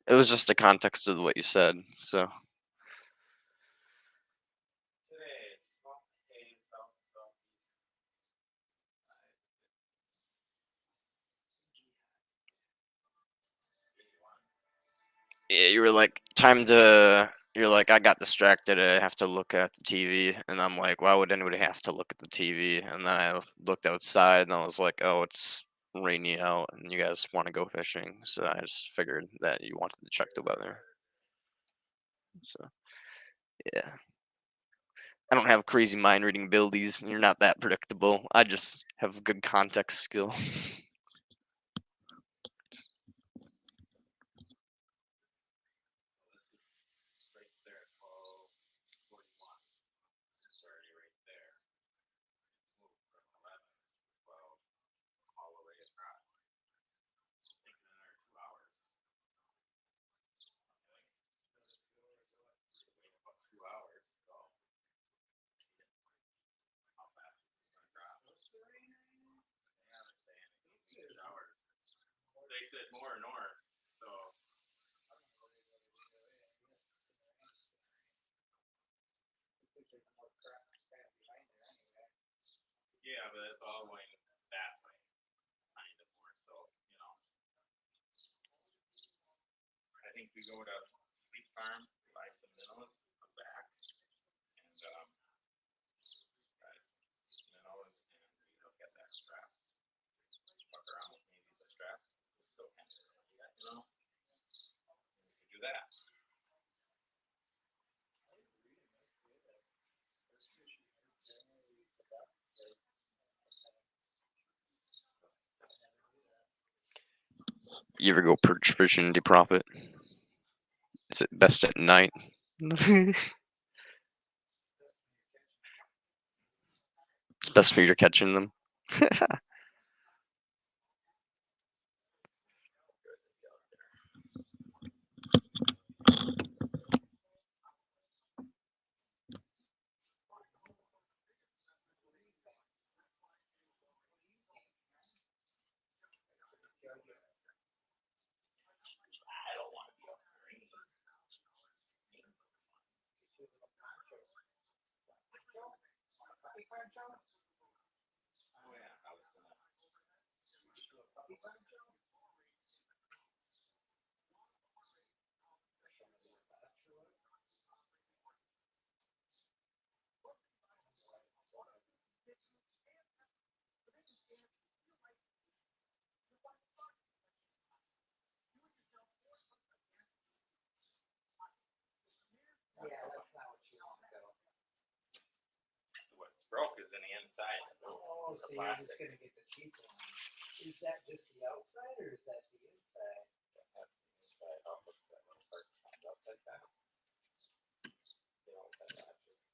It was just the context of what you said, so. Yeah, you were like, you're like, I got distracted. I have to look at the TV. And I'm like, why would anybody have to look at the TV? And then I looked outside and I was like, oh, it's rainy out and you guys want to go fishing. So I just figured that you wanted to check the weather. So, yeah. I don't have crazy mind reading abilities. You're not that predictable. I just have good context skill. They said more north, so. Yeah, but it's all going that way, kind of more so, you know. I think we go to Fleet Farm, buy some minnows, come back, and guys, minnows, and we look at that strap. Fuck around with maybe the strap, it's still kind of, you know. We could do that. You ever go perch fishing to profit? Is it best at night? It's best for you catching them. What's broke is in the inside. Oh, The so you're just plastic. gonna get the cheap one. Is that just the outside or is that the inside? That's the inside. Oh, what's that little part upside down? You know, that just,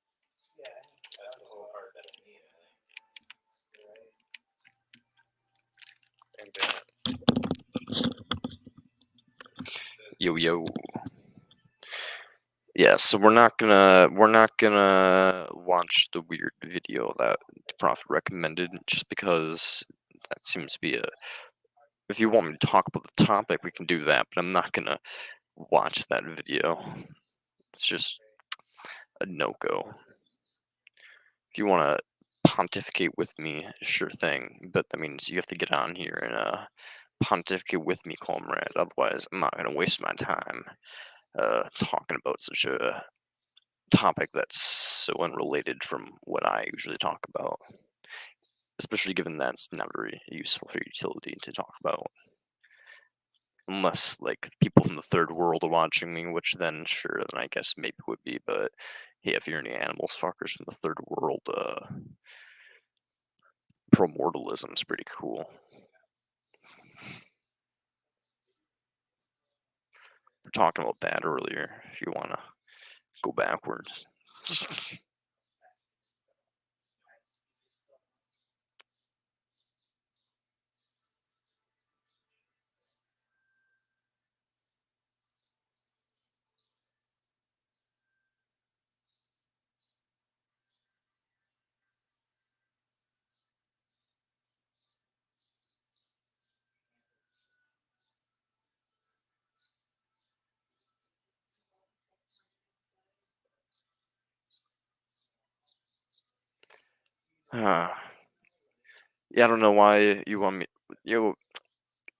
Yeah. that's the whole part that I need, I think. Right. And then Yo yo. Yeah, so we're not gonna watch the weird video that the Prophet recommended just because that seems to be a. If you want me to talk about the topic, we can do that, but I'm not gonna watch that video. It's just a no-go. If you want to pontificate with me, sure thing, but that means you have to get on here and pontificate with me, comrade. Otherwise, I'm not gonna waste my time talking about such a topic that's so unrelated from what I usually talk about, especially given that it's not very useful for utility to talk about. Unless, like, people from the third world are watching me, which then, sure, then I guess maybe would be, but hey, if you're any animals fuckers from the third world, promortalism's pretty cool. We're talking about that earlier, if you wanna go backwards. Yeah, I don't know why you want me. Yo,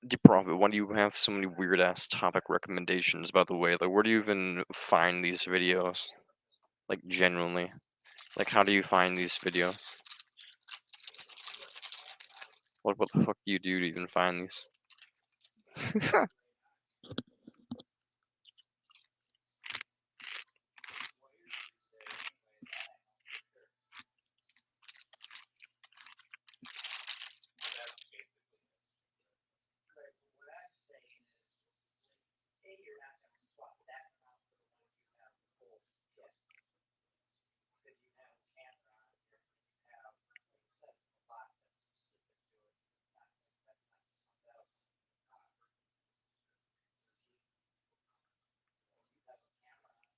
Deprofit, why do you have so many weird ass topic recommendations, by the way? Like, where do you even find these videos? Like, genuinely. Like, how do you find these videos? What the fuck do you do to even find these? What I'm saying is, hey, you're not going to swap that amount for the one you have before. Yes. Because you have a camera on here, and you have, like I said, a lot that's specific to it. That's not 1,000. You have a camera on here.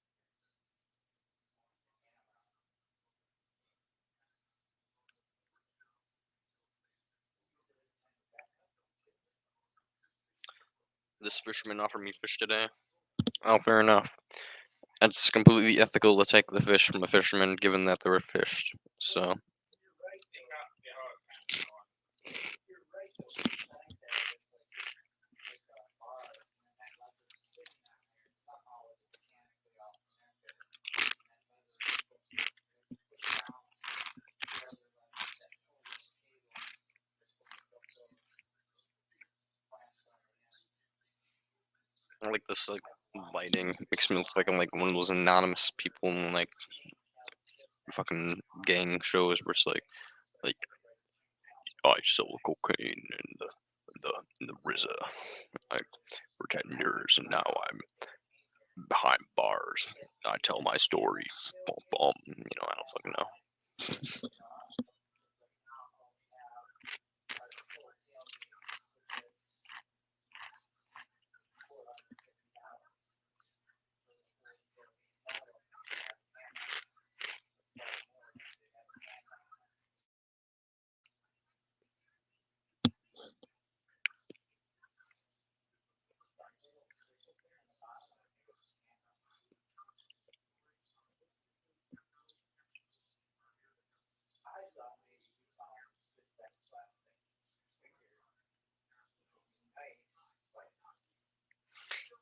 This fisherman offered me fish today. Oh, fair enough. It's completely ethical to take the fish from a fisherman, given that they were fished. So, You're right, though. The sign there is like a bar, and then that leather is sitting on there, and somehow it's mechanically all connected. And that leather is supposed to be pushed down, the other leather that pulls those cables is supposed to hook those clamps on the ends. I like this like lighting makes me look like I'm like one of those anonymous people in like fucking gang shows where it's like I sold cocaine in the RZA for 10 years, and now I'm behind bars. I tell my story. Bum, bum. You know, I don't fucking know.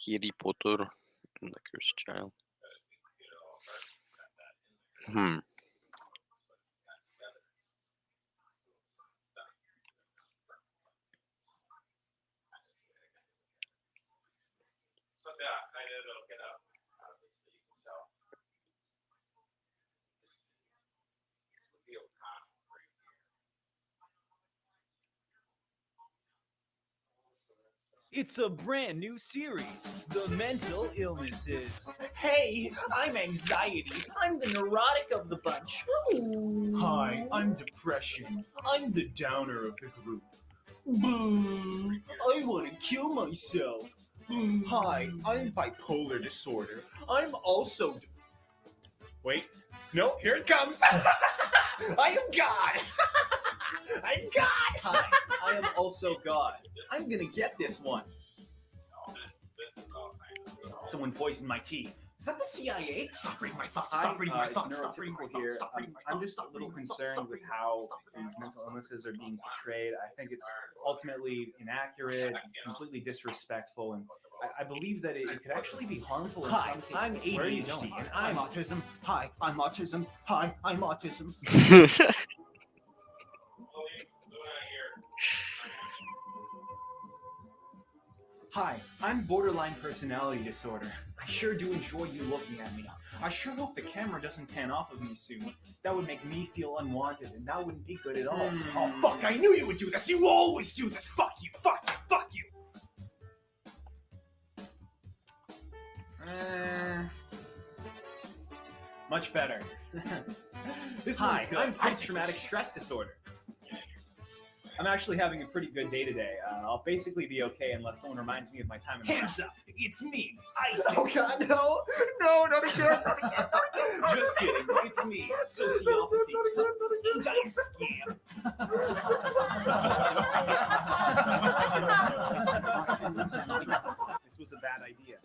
Harry Potter and the Cursed Child. But yeah, I did look it up. Obviously, you can tell. It's with the O'Connell right here. It's a brand new series, The Mental Illnesses. Hey, I'm anxiety. I'm the neurotic of the bunch. Hi, I'm depression. I'm the downer of the group. Boo! I want to kill myself. Hi, I'm bipolar disorder. I'm also. Wait, no, here it comes. I am God. I'm God. Hi, I am also God. I'm gonna get this one. This is all nice. Someone poisoned my tea. Is that the CIA? Stop reading my thoughts. Stop reading my thoughts. Stop reading my thoughts. Stop reading my thoughts. I'm just a little concerned with how these mental illnesses are being portrayed. I think it's ultimately inaccurate, completely disrespectful, and I believe that it could actually be harmful in Hi, some cases. I'm Where are you ADHD going? and I'm autism. Hi, I'm autism. Hi, I'm autism. Hi, I'm borderline personality disorder. I sure do enjoy you looking at me. I sure hope the camera doesn't pan off of me soon. That would make me feel unwanted, and that wouldn't be good at all. Oh, fuck, I knew you would do this! You always do this! Fuck you! Fuck you! Fuck you! Much better. This Hi, one's good. I'm I think post-traumatic stress disorder. I'm actually having a pretty good day today. I'll basically be okay unless someone reminds me of my time in Hands Iraq. up! It's me, ISIS. Oh God, no! No, not again! Not again! Not again! Just kidding. It's me, sociopathy. Giant scam. This was a bad idea.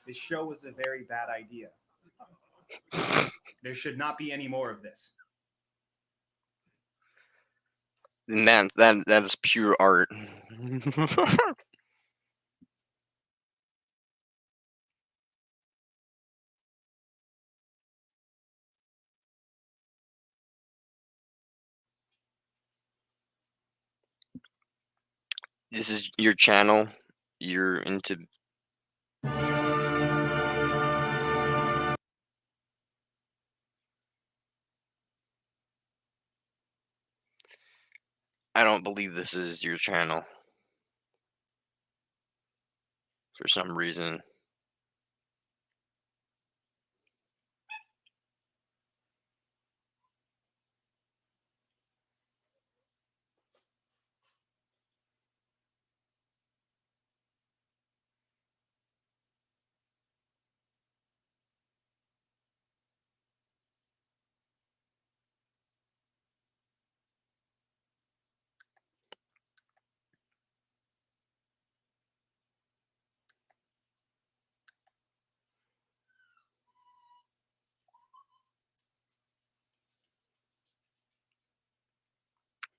This show was a very bad idea. There should not be any more of this. And that is pure art. This is your channel. You're into. I don't believe this is your channel. For some reason.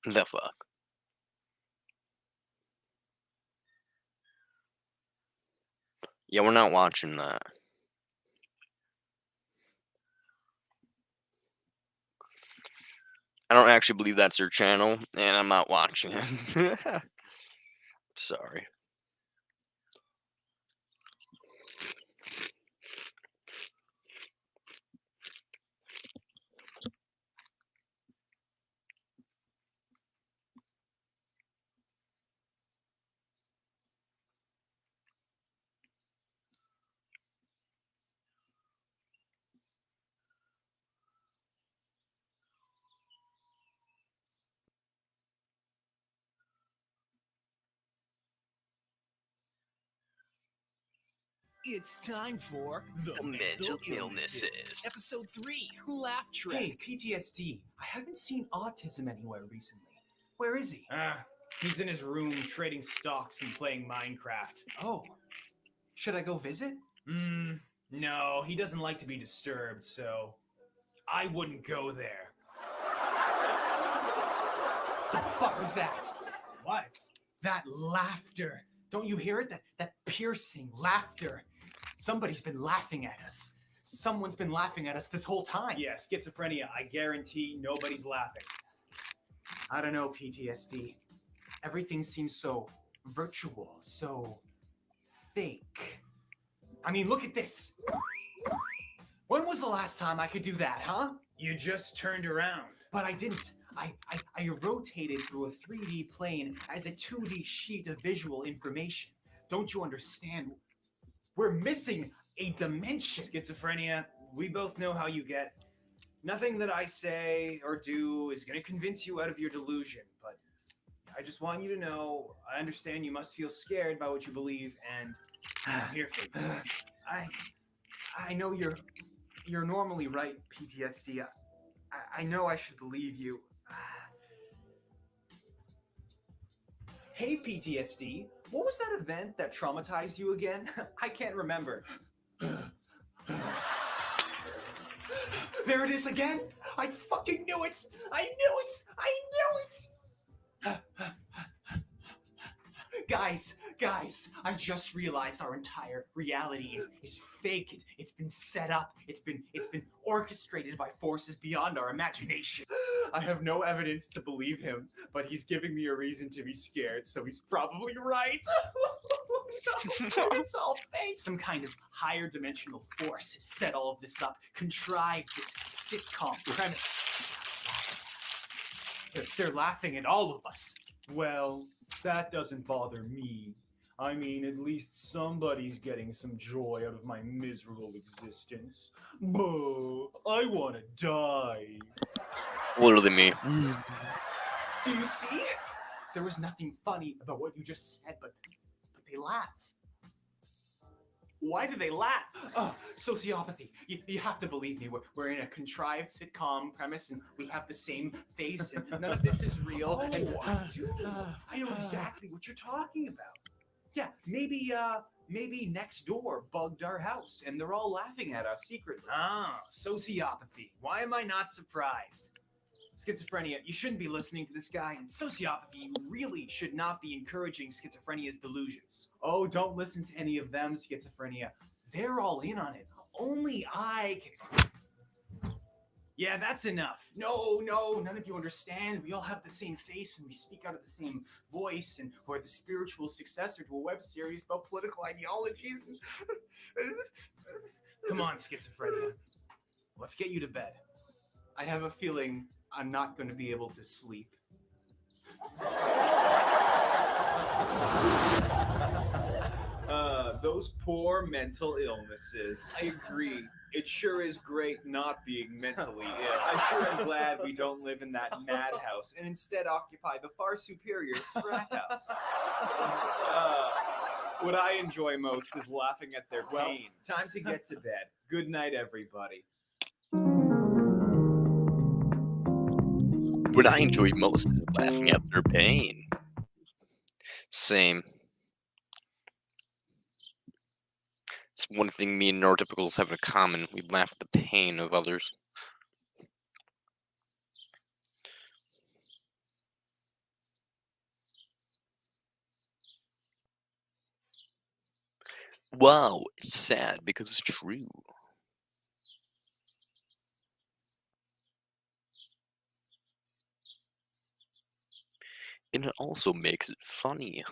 The fuck? Yeah, we're not watching that. I don't actually believe that's their channel, and I'm not watching it. Sorry. It's time for The Mental Illnesses. Episode 3, Laugh Track. Hey, PTSD. I haven't seen autism anywhere recently. Where is he? He's in his room trading stocks and playing Minecraft. Oh. Should I go visit? No, he doesn't like to be disturbed, so I wouldn't go there. The fuck was that? What? That laughter. Don't you hear it? That piercing laughter. Somebody's been laughing at us. Someone's been laughing at us this whole time. Yeah, schizophrenia. I guarantee nobody's laughing. I don't know, PTSD. Everything seems so virtual, so fake. I mean, look at this. When was the last time I could do that, huh? You just turned around. But I didn't. I rotated through a 3D plane as a 2D sheet of visual information. Don't you understand? We're missing a dimension. Schizophrenia, we both know how you get. Nothing that I say or do is going to convince you out of your delusion, but I just want you to know, I understand you must feel scared by what you believe, and I'm here for you. I know you're normally right, PTSD. I know I should believe you. Hey, PTSD, what was that event that traumatized you again? I can't remember. There it is again! I fucking knew it! I knew it! I knew it! Guys, I just realized our entire reality is fake. It's been set up. It's been orchestrated by forces beyond our imagination. I have no evidence to believe him, but he's giving me a reason to be scared, so he's probably right. No, it's all fake. Some kind of higher dimensional force has set all of this up, contrived this sitcom premise. They're laughing at all of us. Well, that doesn't bother me. I mean, at least somebody's getting some joy out of my miserable existence. Boo! I want to die. Literally me. Do you see? There was nothing funny about what you just said, but they laugh. Why do they laugh? Sociopathy. You have to believe me. We're in a contrived sitcom premise, and we have the same face, and none of this is real. I know exactly what you're talking about. Yeah, maybe next door bugged our house, and they're all laughing at us secretly. Sociopathy. Why am I not surprised? Schizophrenia, you shouldn't be listening to this guy. And sociopathy, you really should not be encouraging schizophrenia's delusions. Oh, don't listen to any of them, schizophrenia. They're all in on it. Only I can. Yeah, that's enough. No, none of you understand. We all have the same face and we speak out of the same voice, and we're the spiritual successor to a web series about political ideologies. Come on, schizophrenia. Let's get you to bed. I have a feeling I'm not going to be able to sleep. Those poor mental illnesses. I agree. It sure is great not being mentally ill. I sure am glad we don't live in that madhouse and instead occupy the far superior frat house. What I enjoy most is laughing at their pain. Time to get to bed. Good night, everybody. What I enjoy most is laughing at their pain. Same. It's one thing me and neurotypicals have in common. We laugh at the pain of others. Wow, it's sad because it's true. And it also makes it funny.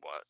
What?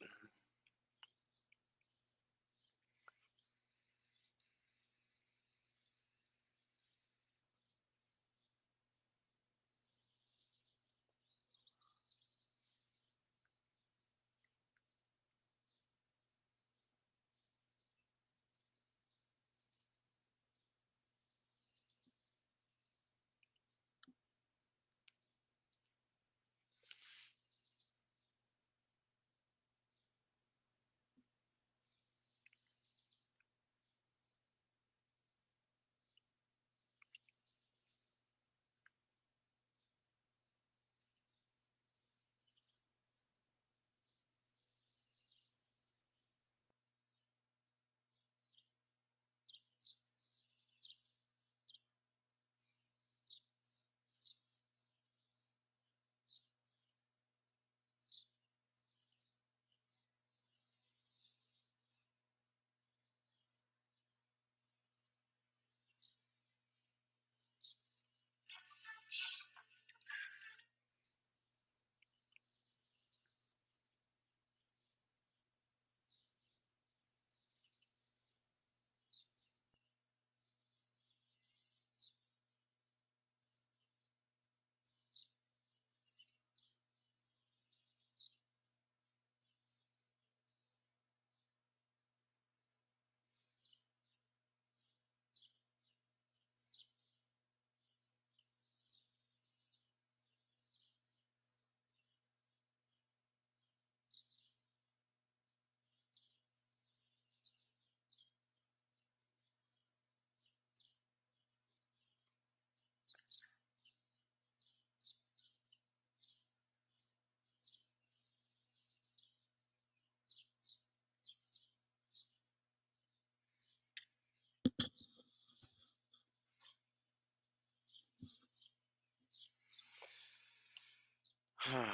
Well,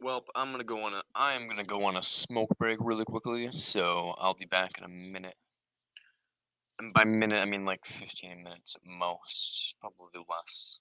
well, I am gonna go on a smoke break really quickly, so I'll be back in a minute. And by minute, I mean like 15 minutes at most, probably less.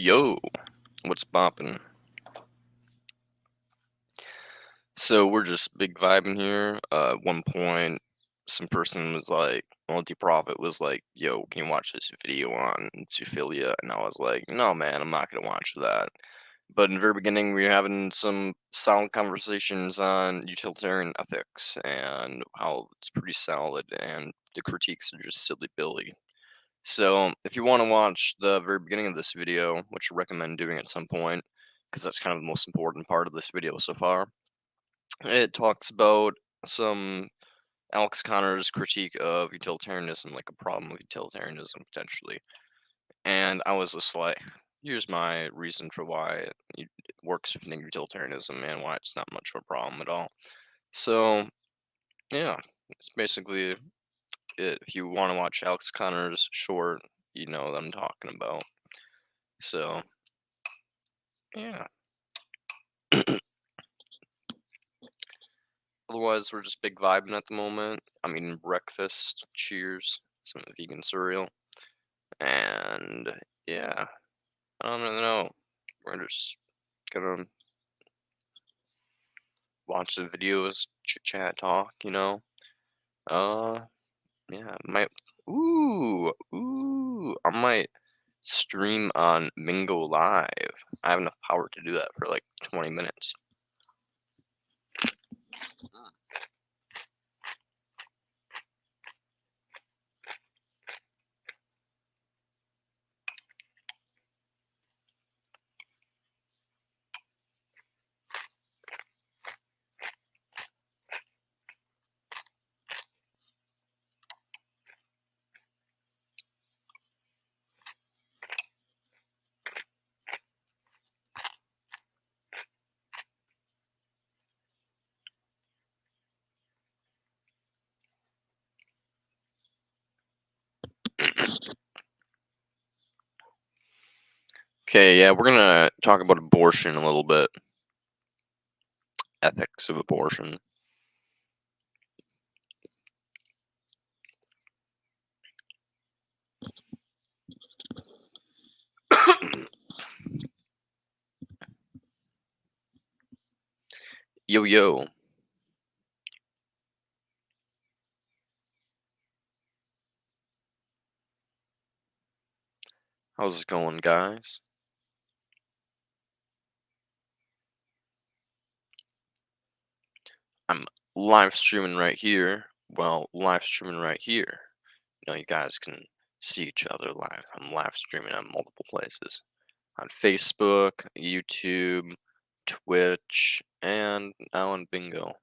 Yo, what's poppin'? So we're just big vibing here. At one point, some person was like, multi-prophet was like, "Yo, can you watch this video on zoophilia?" And I was like, "No, man, I'm not gonna watch that." But in the very beginning, we were having some solid conversations on utilitarian ethics and how it's pretty solid, and the critiques are just silly Billy. So if you want to watch the very beginning of this video, which I recommend doing at some point, because that's kind of the most important part of this video so far, it talks about some Alex Connor's critique of utilitarianism, like a problem with utilitarianism potentially. And I was just like, here's my reason for why it works with utilitarianism and why it's not much of a problem at all. So yeah, it's basically it. If you want to watch Alex Connor's short, you know what I'm talking about. So yeah. Otherwise, we're just big vibing at the moment. I'm eating breakfast. Cheers. Some vegan cereal. And yeah, I don't really know. We're just gonna watch the videos, chit chat, talk, you know. Yeah, might. I might stream on Mingo Live. I have enough power to do that for like 20 minutes. Okay, yeah, we're gonna talk about abortion a little bit. Ethics of abortion. Yo, yo. How's it going, guys? I'm live streaming right here. Well, live streaming right here. You know, you guys can see each other live. I'm live streaming on multiple places. On Facebook, YouTube, Twitch, and now on Bingo.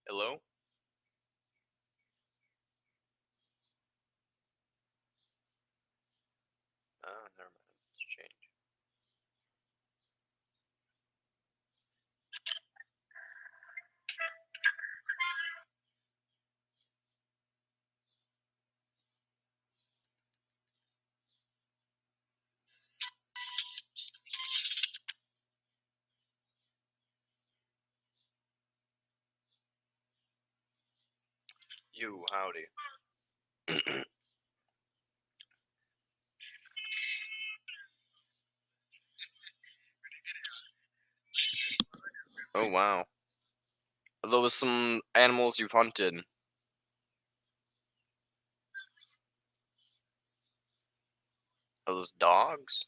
Hello? Ah, never mind. Let's change. You, howdy. Oh, wow. Are those some animals you've hunted? Are those dogs?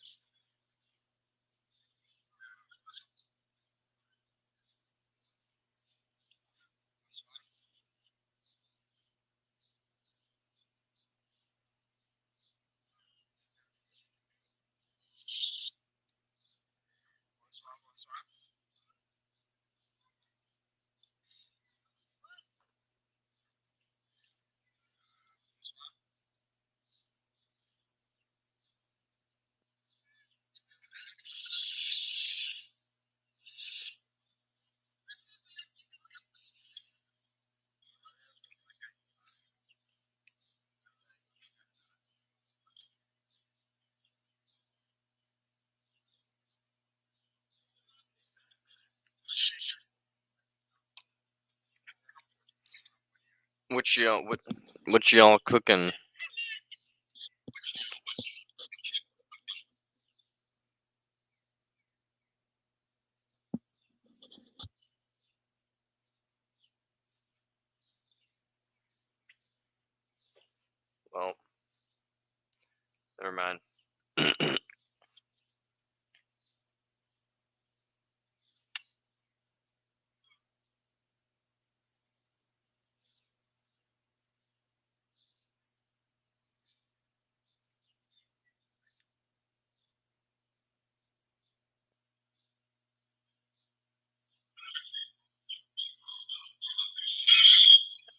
What y'all cooking? Well, never mind.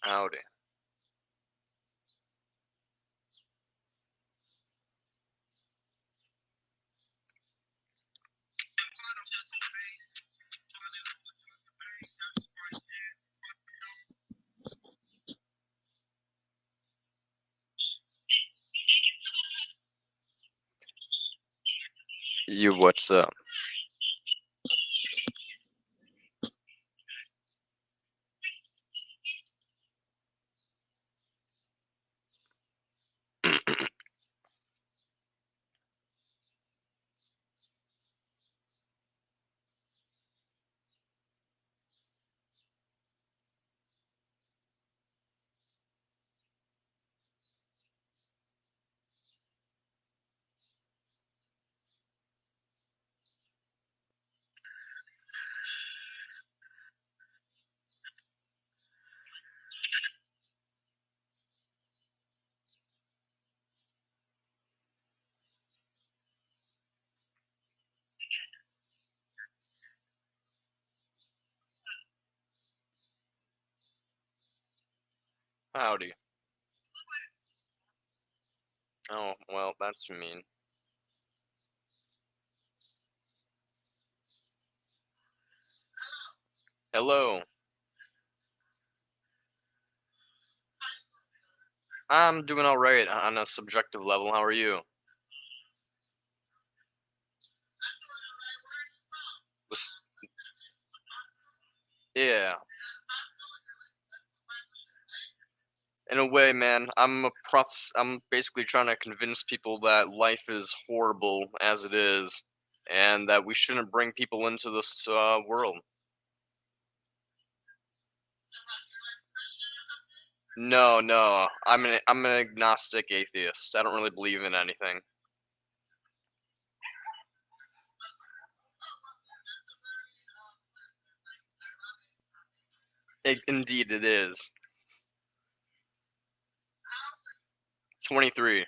Howdy. You, what's up? Howdy. Oh, well, that's mean. Hello. I'm doing alright on a subjective level. How are you? Yeah. In a way, man, I'm basically trying to convince people that life is horrible as it is, and that we shouldn't bring people into this world. No, no, I'm an agnostic atheist. I don't really believe in anything. Indeed, it is. 23.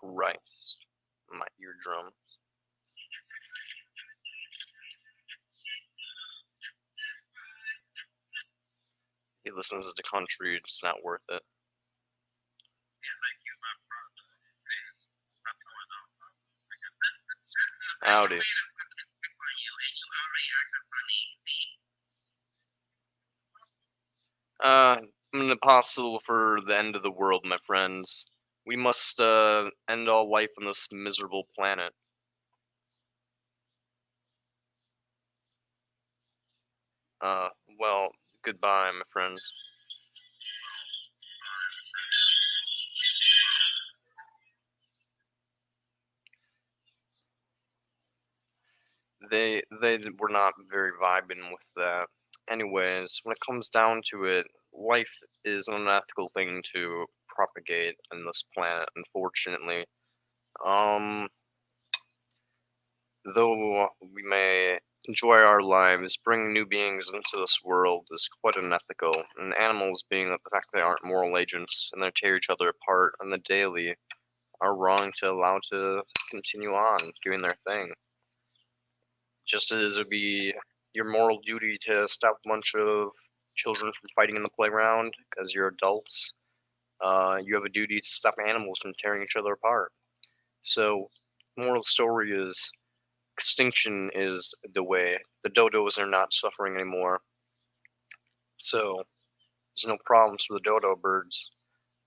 Christ, my eardrums. He listens to the country. It's not worth it. Howdy. I'm an apostle for the end of the world, my friends. We must end all life on this miserable planet. Well, goodbye, my friends. They were not very vibing with that. Anyways, when it comes down to it, life is an unethical thing to propagate on this planet, unfortunately. Though we may enjoy our lives, bringing new beings into this world is quite unethical, and animals being the fact they aren't moral agents and they tear each other apart on the daily, are wrong to allow to continue on doing their thing. Just as it would be your moral duty to stop a bunch of children from fighting in the playground because you're adults, you have a duty to stop animals from tearing each other apart. So, the moral story is extinction is the way. The dodos are not suffering anymore. So, there's no problems for the dodo birds.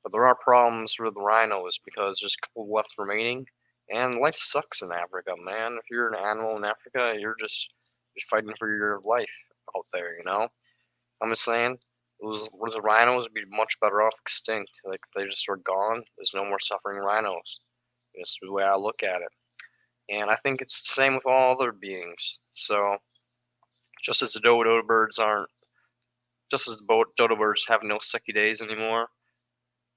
But there are problems for the rhinos because there's a couple left remaining. And life sucks in Africa, man. If you're an animal in Africa, you're fighting for your life out there, you know? I'm just saying, those rhinos would be much better off extinct. Like, if they just were gone, there's no more suffering rhinos. That's the way I look at it. And I think it's the same with all other beings. So, just as the dodo birds have no sucky days anymore,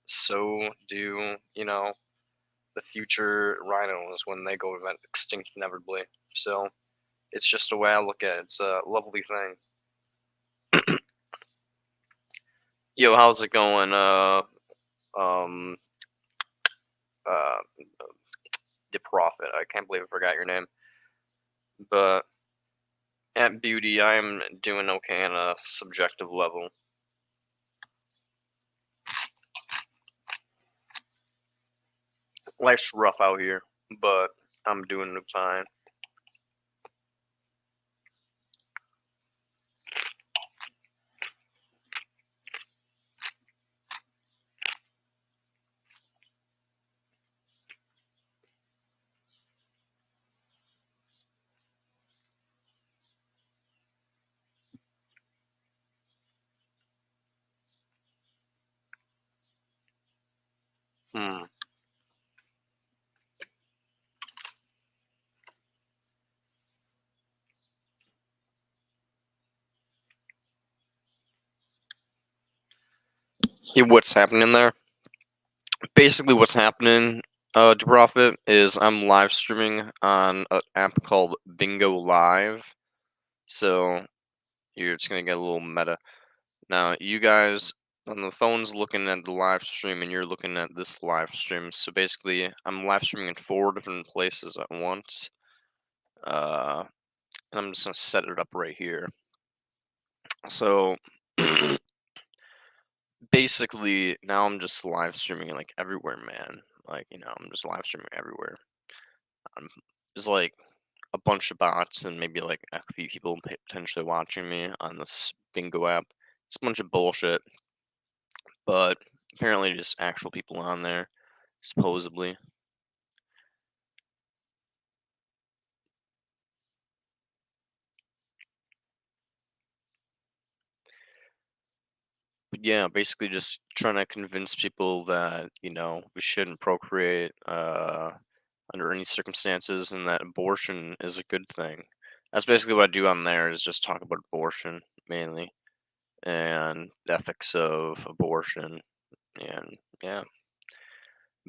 so do, the future rhinos when they go extinct inevitably. So, it's just the way I look at it. It's a lovely thing. Yo, how's it going? The Prophet. I can't believe I forgot your name. But at Beauty, I am doing okay on a subjective level. Life's rough out here, but I'm doing fine. Hmm. Yeah, what's happening there? Basically, what's happening, to Profit, is I'm live streaming on an app called Bingo Live. So you're just gonna get a little meta. Now, you guys on the phone's looking at the live stream, and you're looking at this live stream. So basically, I'm live streaming in 4 different places at once. And I'm just gonna set it up right here. So basically, now I'm just live streaming like everywhere, man. Like, I'm just live streaming everywhere. There's like a bunch of bots and maybe like a few people potentially watching me on this bingo app. It's a bunch of bullshit, but apparently just actual people on there, supposedly. But yeah, basically just trying to convince people that, we shouldn't procreate under any circumstances and that abortion is a good thing. That's basically what I do on there is just talk about abortion mainly and the ethics of abortion and yeah.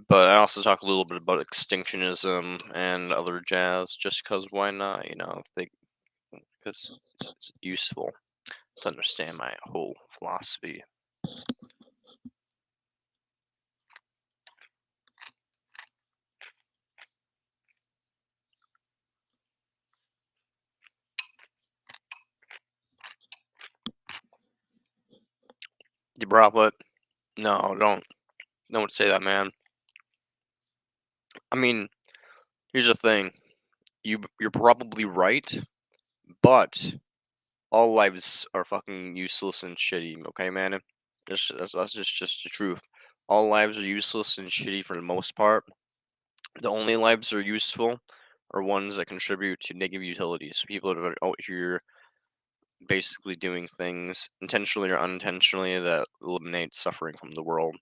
But I also talk a little bit about extinctionism and other jazz just because why not, because it's useful to understand my whole philosophy. You Droplet? No, don't say that, man. I mean, here's the thing. You're probably right, but all lives are fucking useless and shitty, okay, man? That's just the truth. All lives are useless and shitty for the most part. The only lives that are useful are ones that contribute to negative utilities. People that are out here basically doing things intentionally or unintentionally that eliminate suffering from the world.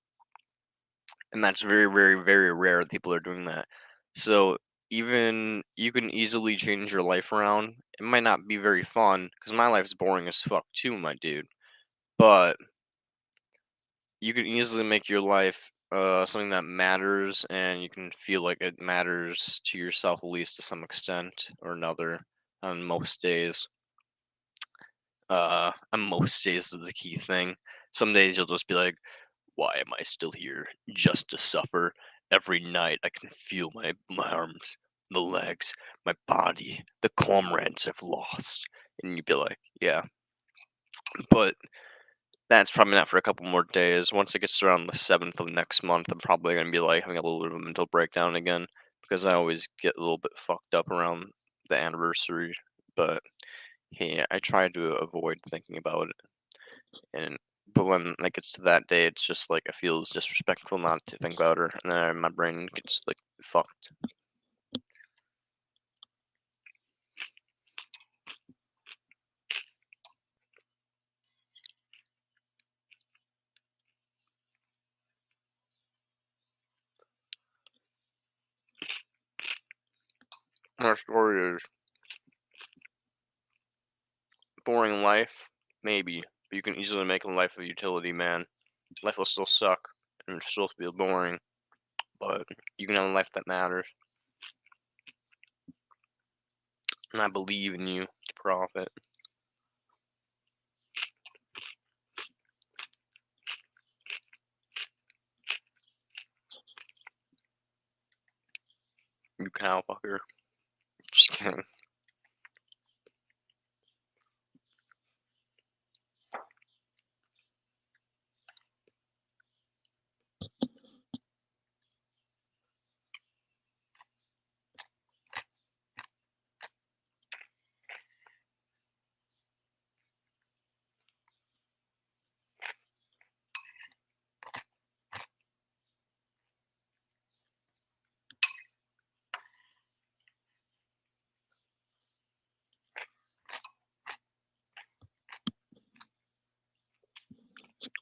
And that's very, very, very rare that people are doing that. So even you can easily change your life around. It might not be very fun because my life's boring as fuck too, my dude. But you can easily make your life something that matters, and you can feel like it matters to yourself at least to some extent or another on most days. On most days is the key thing. Some days you'll just be like, why am I still here? Just to suffer. every night I can feel my arms, the legs, my body, the comrades I've lost. And you'd be like, yeah. But that's probably not for a couple more days. Once it gets around the 7th of next month, I'm probably going to be like having a little bit of a mental breakdown again because I always get a little bit fucked up around the anniversary. But hey, I try to avoid thinking about it. But when it gets to that day, it's just like I feel it's disrespectful not to think about her, and then my brain gets like fucked. My story is boring life, maybe, but you can easily make a life of utility, man. Life will still suck, and it'll still feel boring, but you can have a life that matters. And I believe in you to profit. You cow fucker. Just kidding.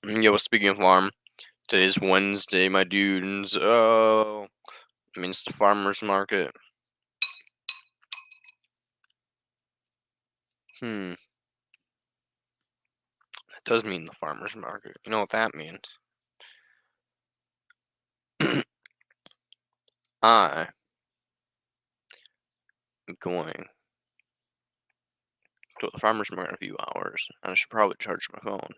Yo, speaking of farm, today's Wednesday, my dudes. Oh, I mean, it's the farmer's market. It does mean the farmer's market. You know what that means? I am going to the farmer's market in a few hours, and I should probably charge my phone.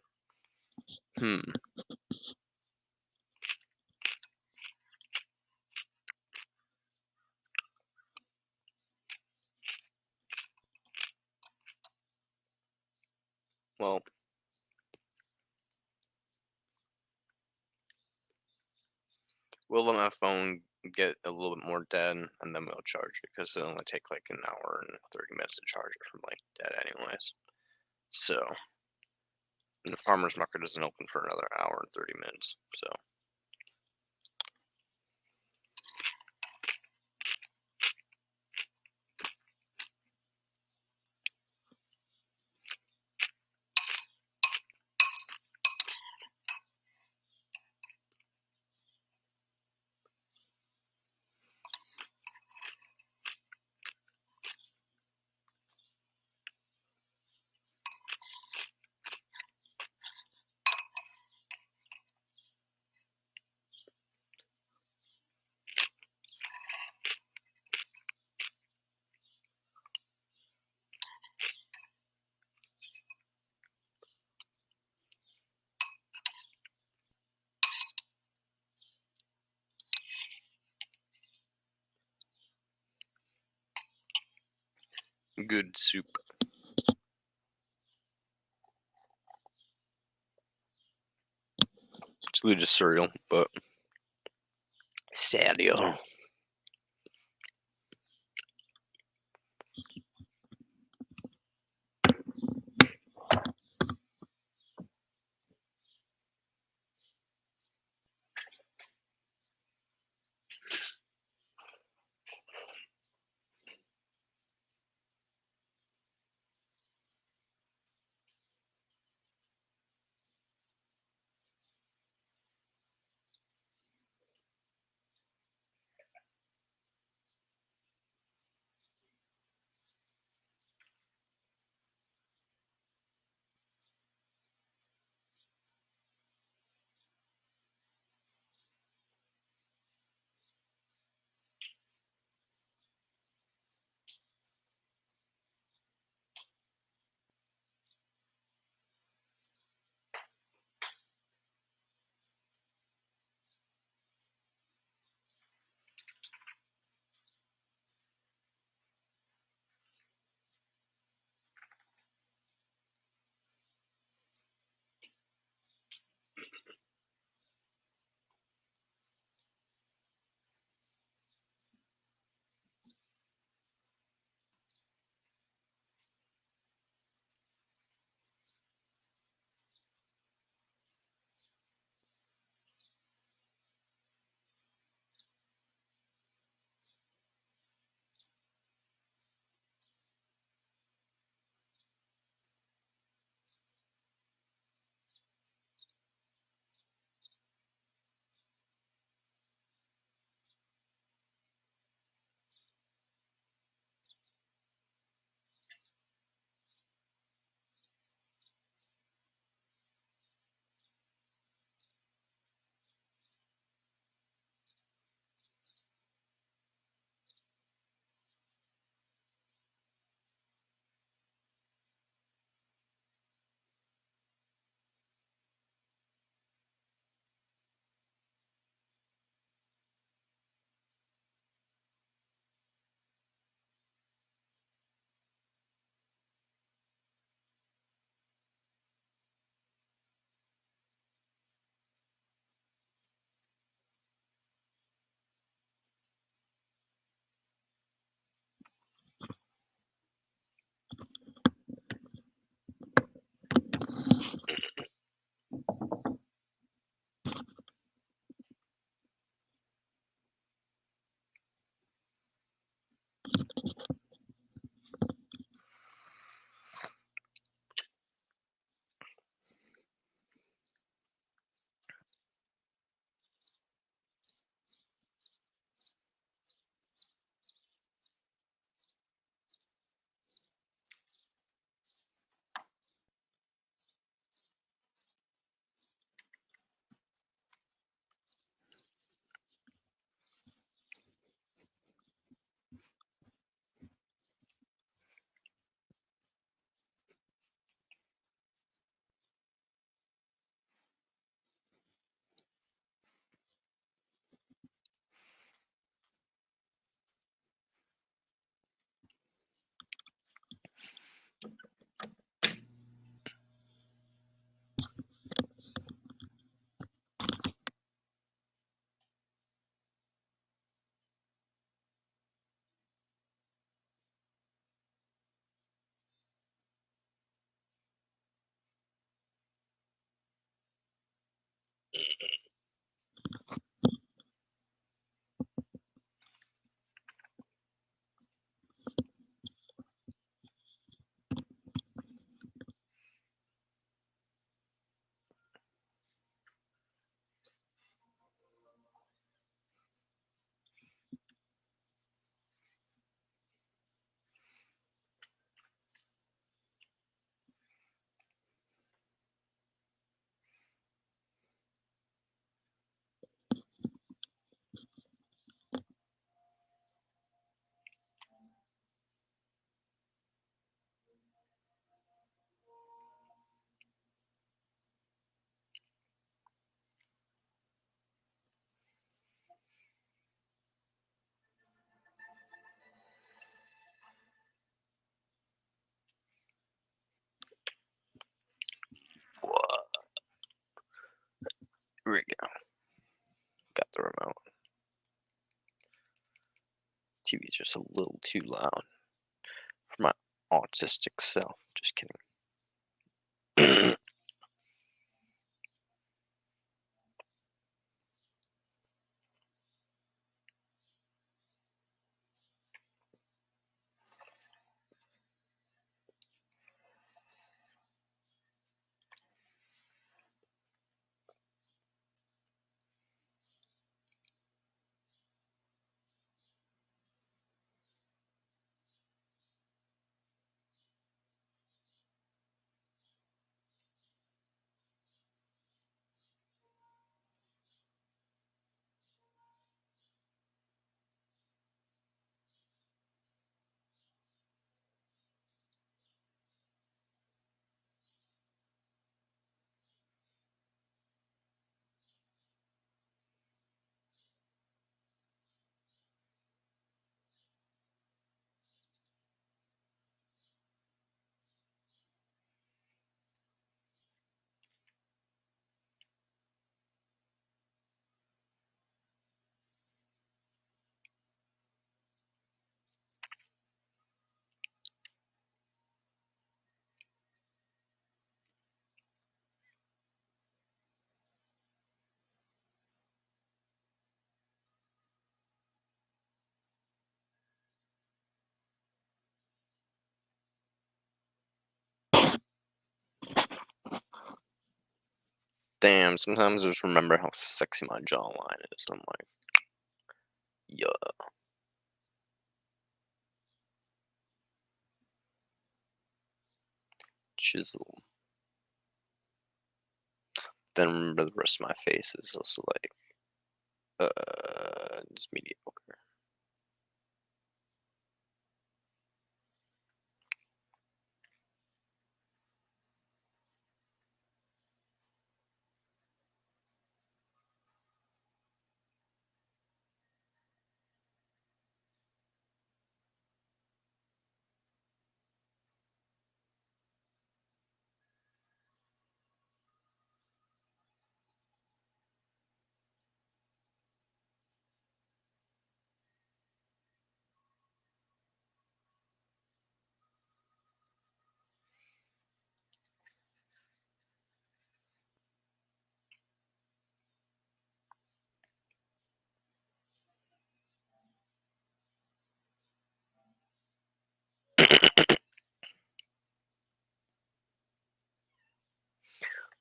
Well, we'll let my phone get a little bit more dead, and then we'll charge it, because it'll only take like an hour and 30 minutes to charge it from like dead anyways. So, and the farmer's market isn't open for another hour and 30 minutes, so. Good soup. It's really just cereal, but cereal. we go. Got the remote. TV's just a little too loud for my autistic self. Just kidding. Damn, sometimes I just remember how sexy my jawline is. I'm like, yeah. Chisel. Then remember the rest of my face is also like, just mediocre.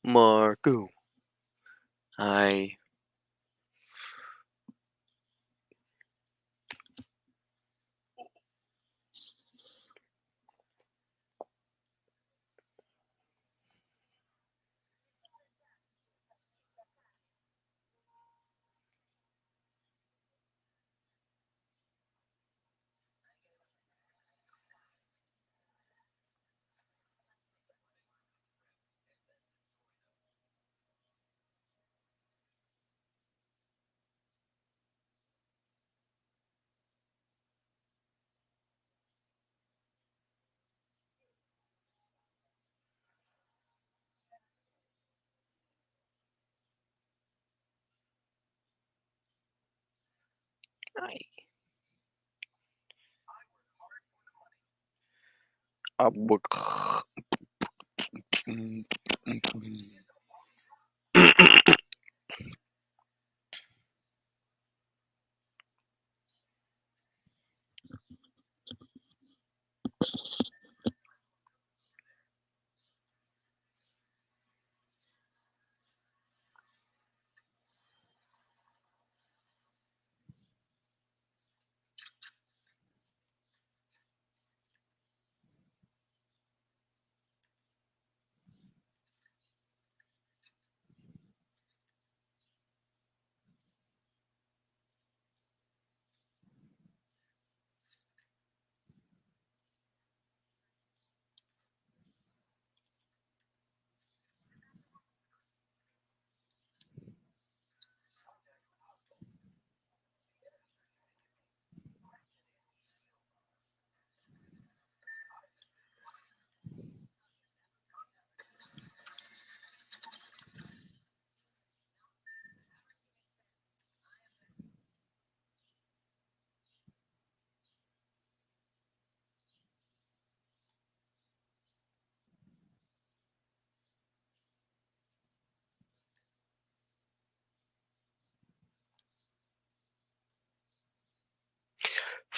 Marco, I work.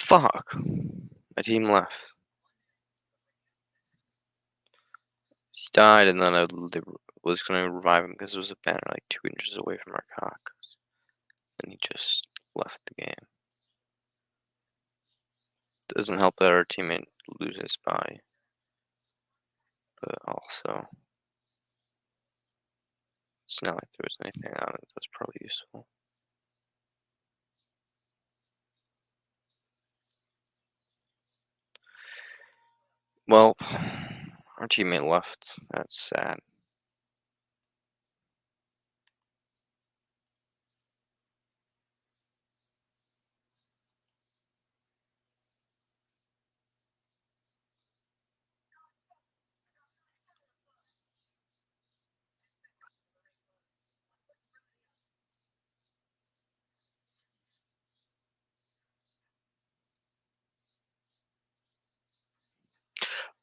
Fuck. My team left. He died, and then I was gonna revive him because there was a banner like 2 inches away from our cock. And he just left the game. Doesn't help that our teammate lose his body. But also, it's not like there was anything on it that's probably useful. Well, our teammate left. That's sad.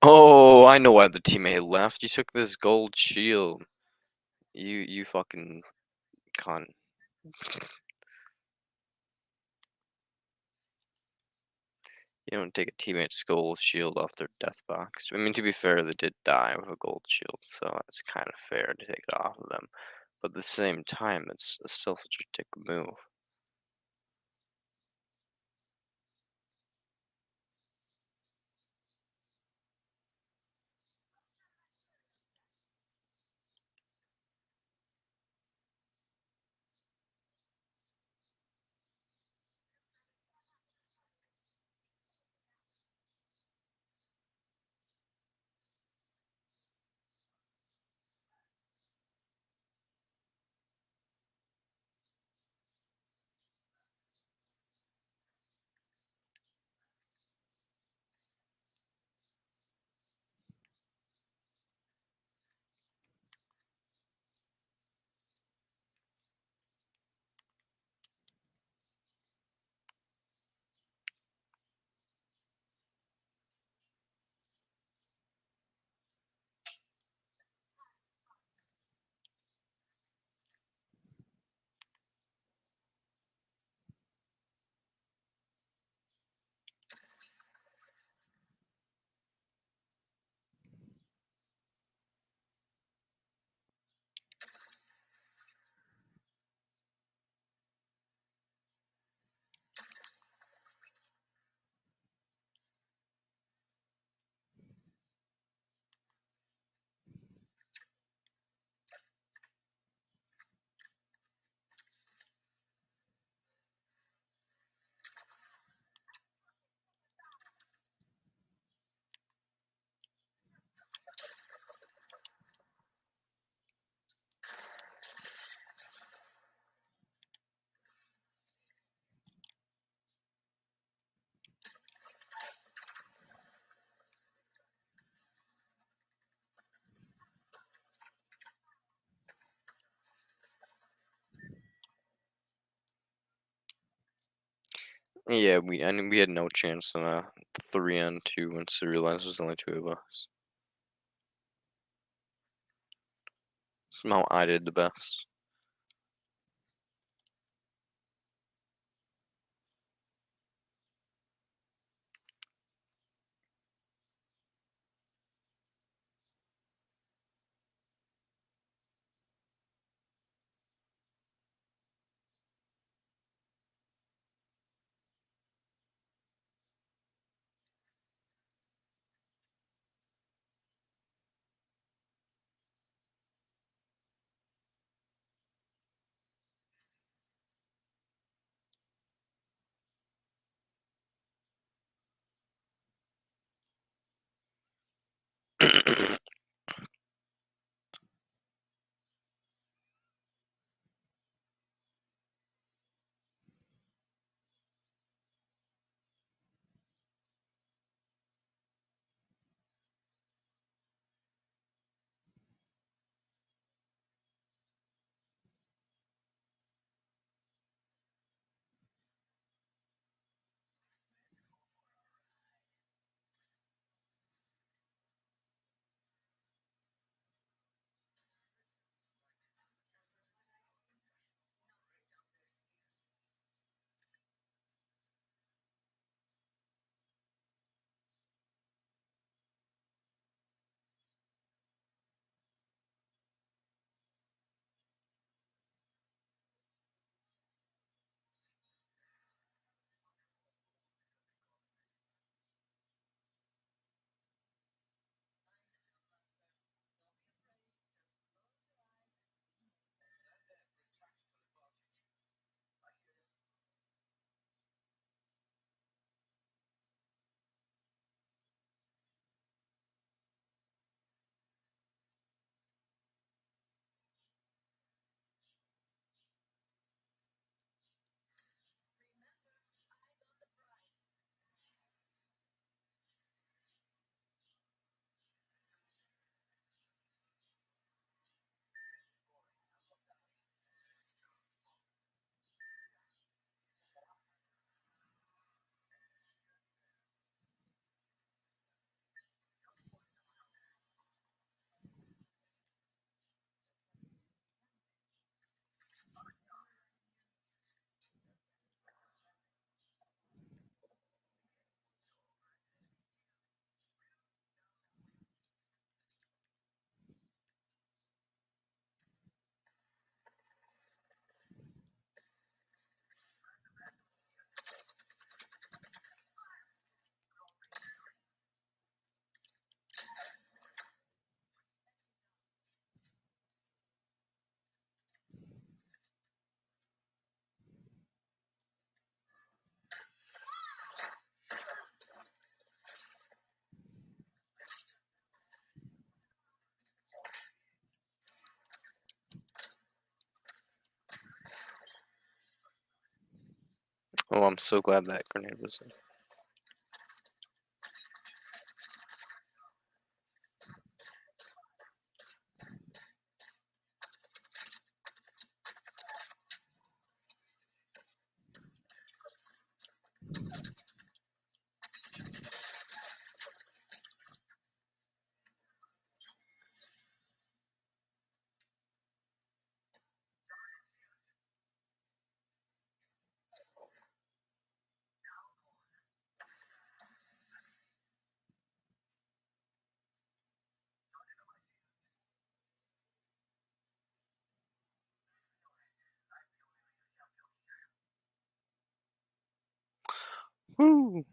Oh, I know why the teammate left. You took this gold shield. You fucking cunt. You don't take a teammate's gold shield off their death box. I mean, to be fair, they did die with a gold shield, so it's kind of fair to take it off of them. But at the same time, it's still such a dick move. Yeah, we had no chance on a 3-on-2 once I realized there's only 2 of us. Somehow I did the best. Oh, I'm so glad that grenade was in. Woo!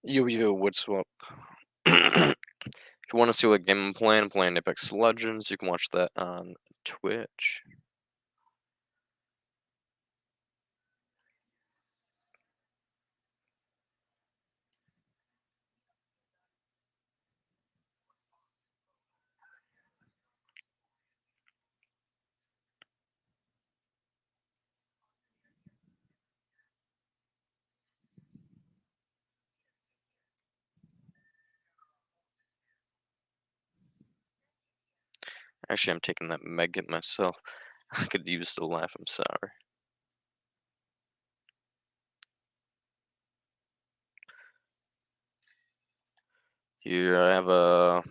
UwU, what's up? If you want to see what game I'm playing Apex Legends, you can watch that on Twitch. Actually, I'm taking that medkit myself. I could use the laugh, I'm sorry. Here I have a...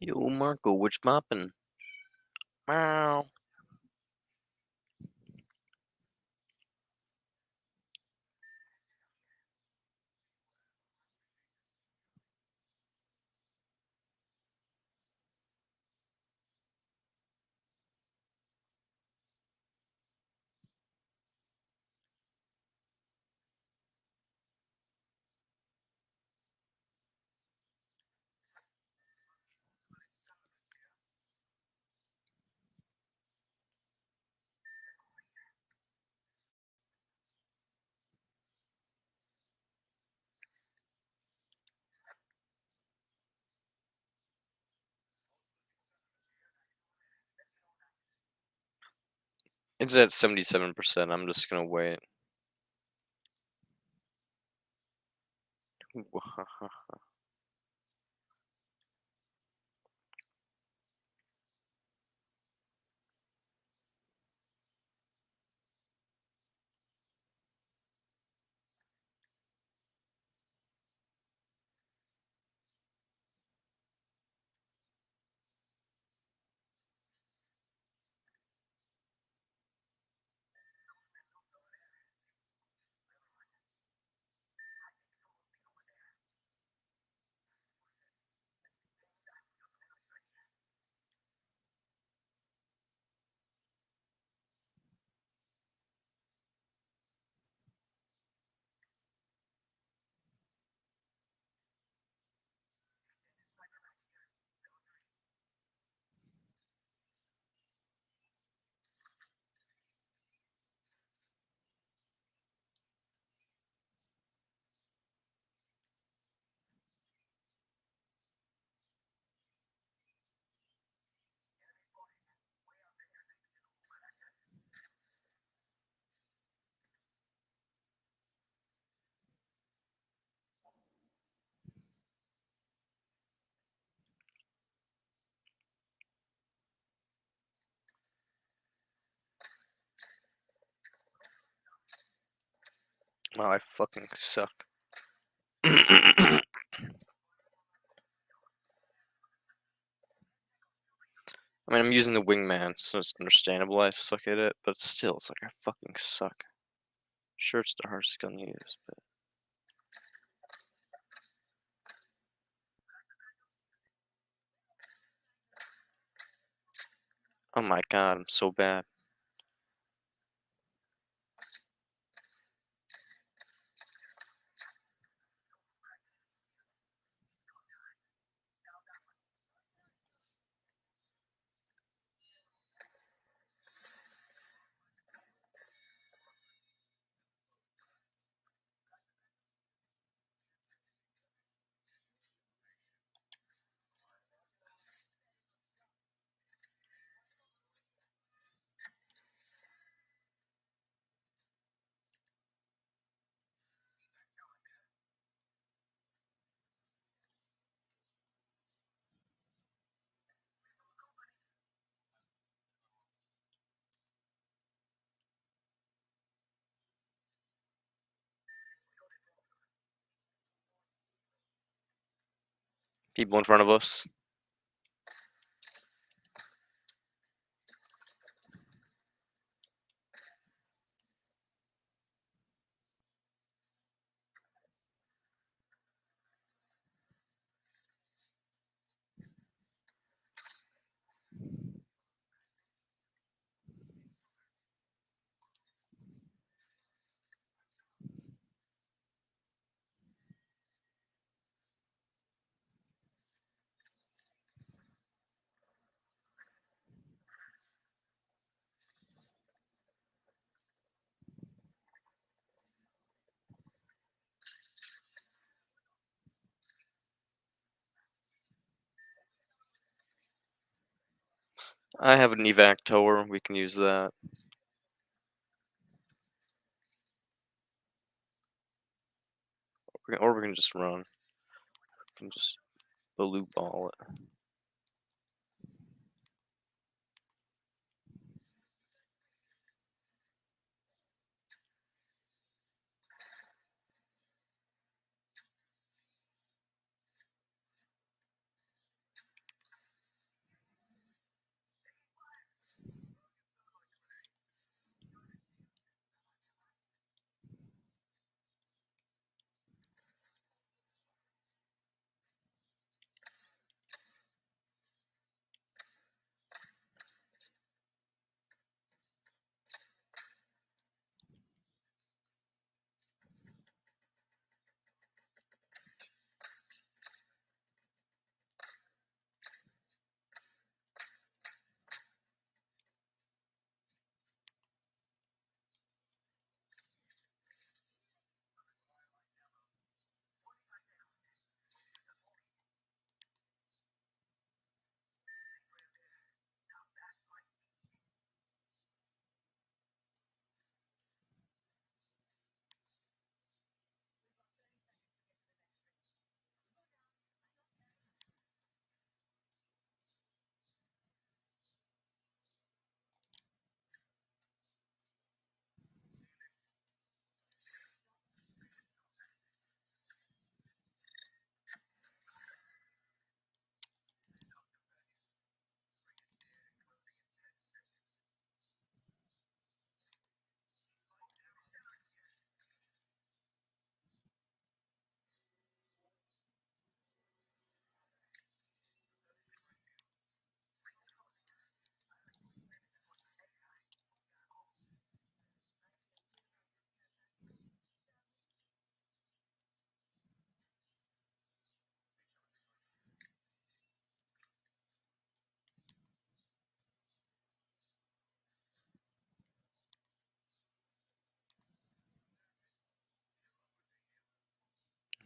Yo, Marco, what's poppin'? Meow. It's at 77%. I'm just gonna wait. Wow, I fucking suck. I mean, I'm using the wingman, so it's understandable I suck at it, but still, it's like I fucking suck. Sure, it's the hardest gun to use, but... Oh my god, I'm so bad. People in front of us. I have an evac tower, we can use that. Or we can just run. We can just baloo ball it.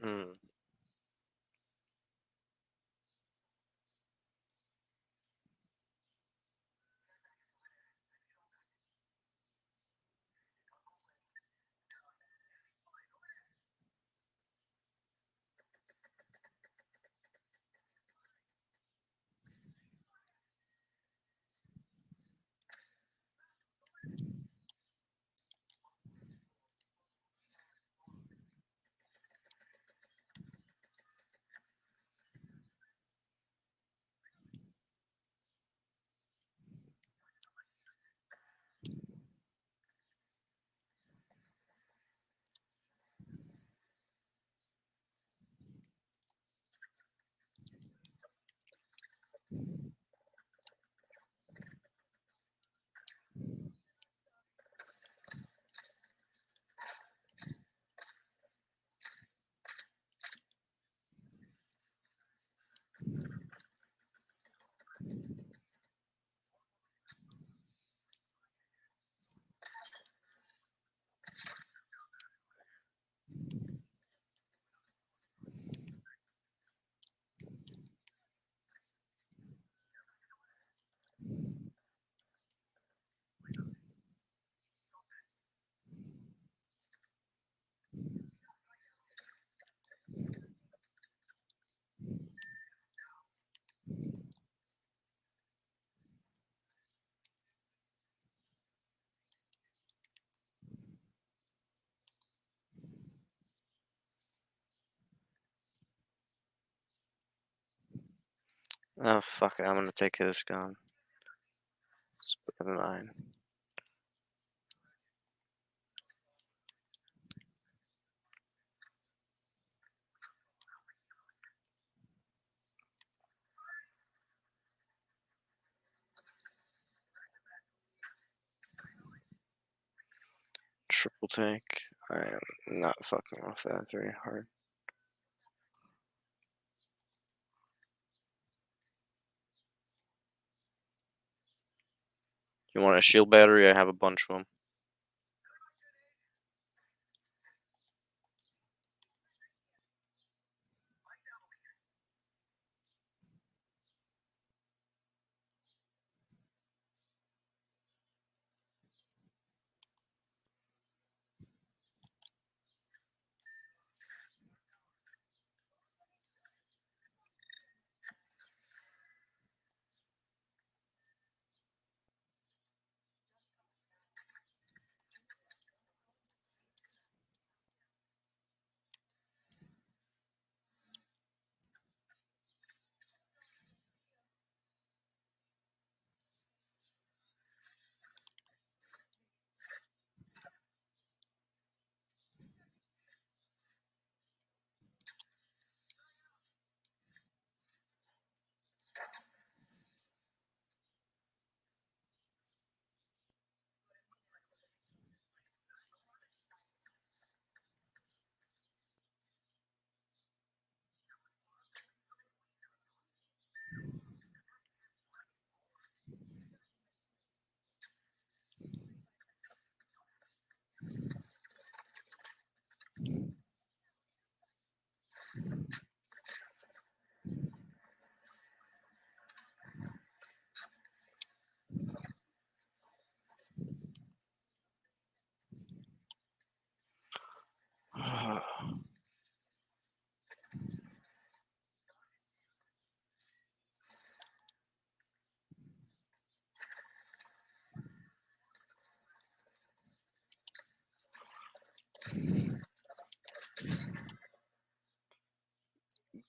Hmm. Oh fuck it, I'm gonna take this gun. Split 9. Triple take. I am not fucking with that very hard. You want a shield battery? I have a bunch of them.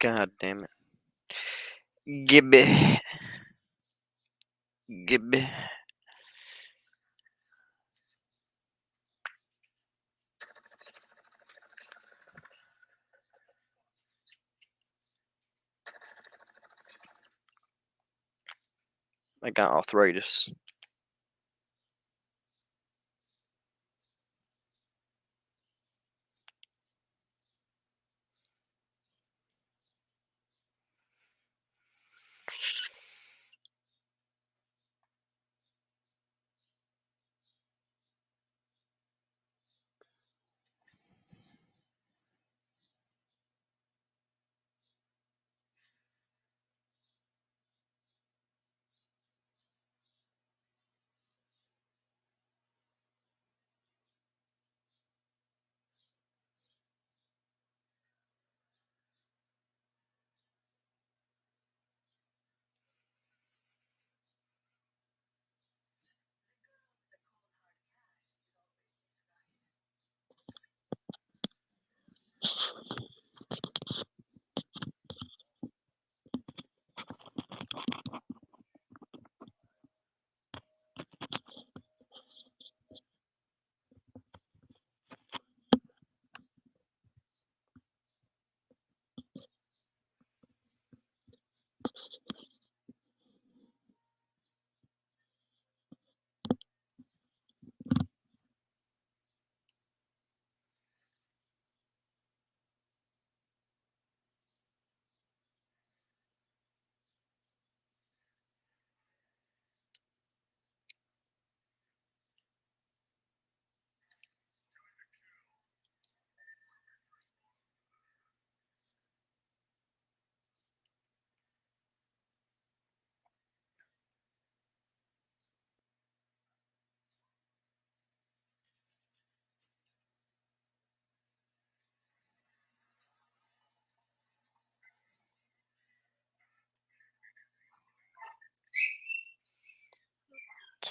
God damn it. Gibby. Gibby. I got arthritis.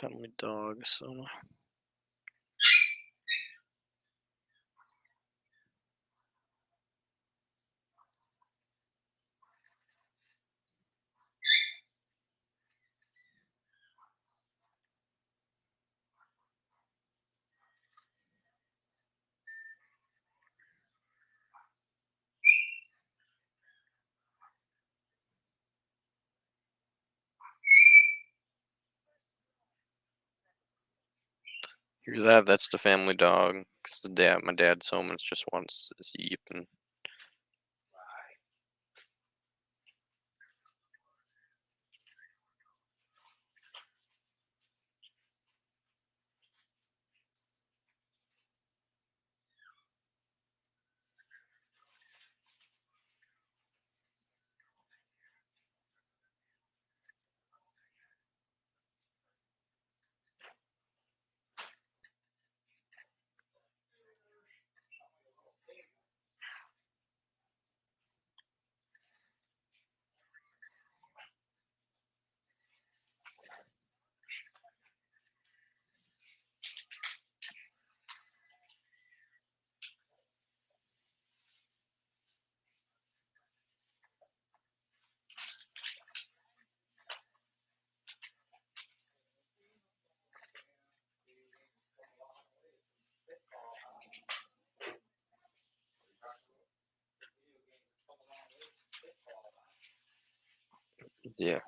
Family dog. So. Hear that? That's the family dog. Cause my dad's home and just wants this yipping. Yeah.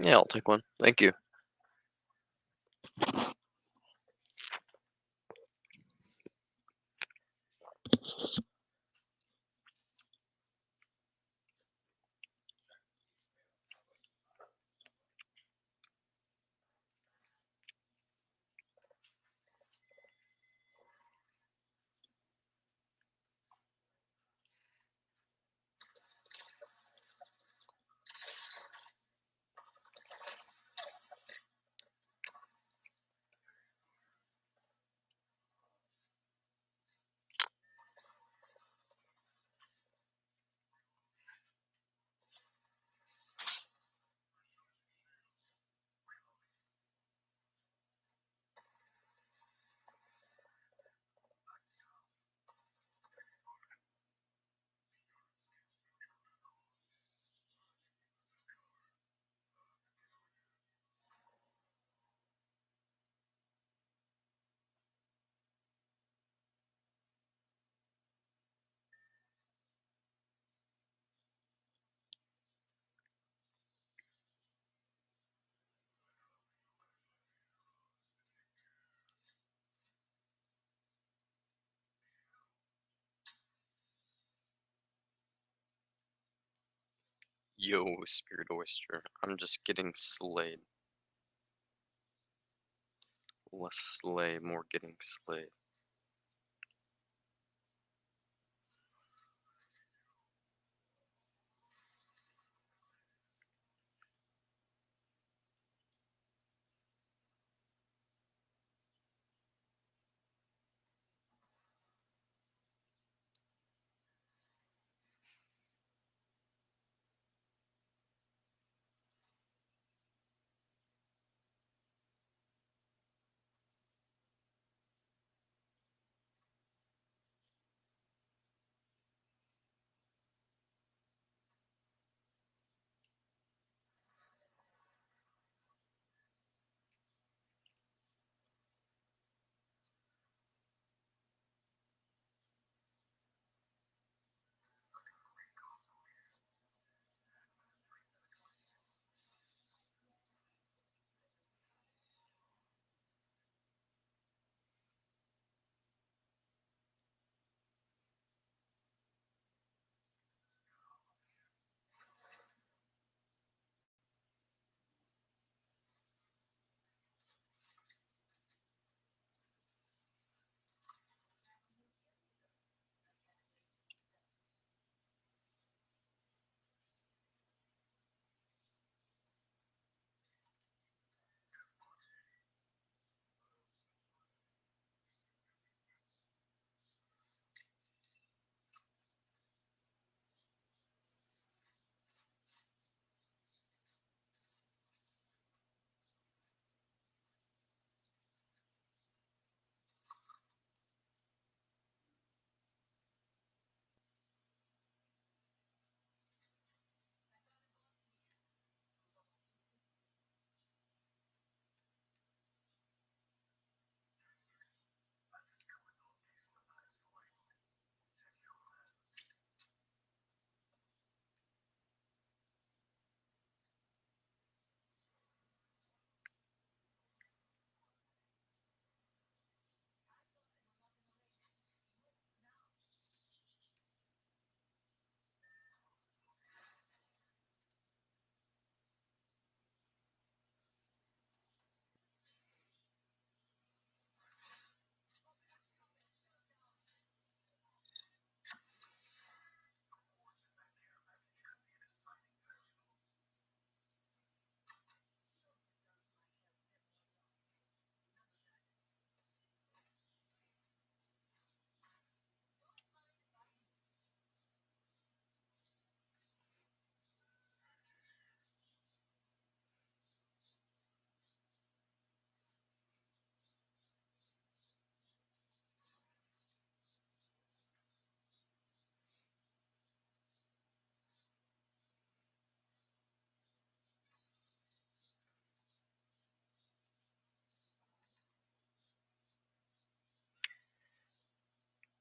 Yeah, I'll take one. Thank you. Yo, Spirit Oyster. I'm just getting slayed. Less slay, more getting slayed.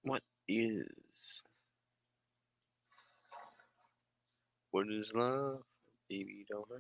What is? What is love? Baby, don't know.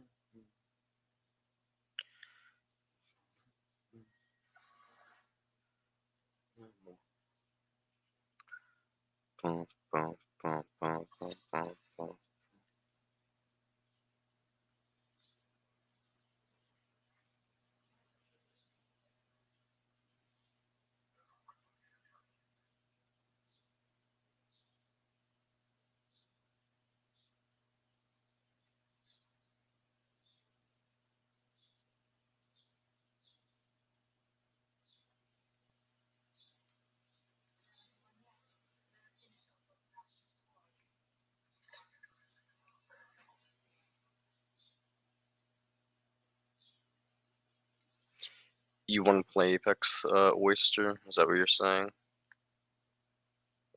You want to play Apex, Oyster? Is that what you're saying?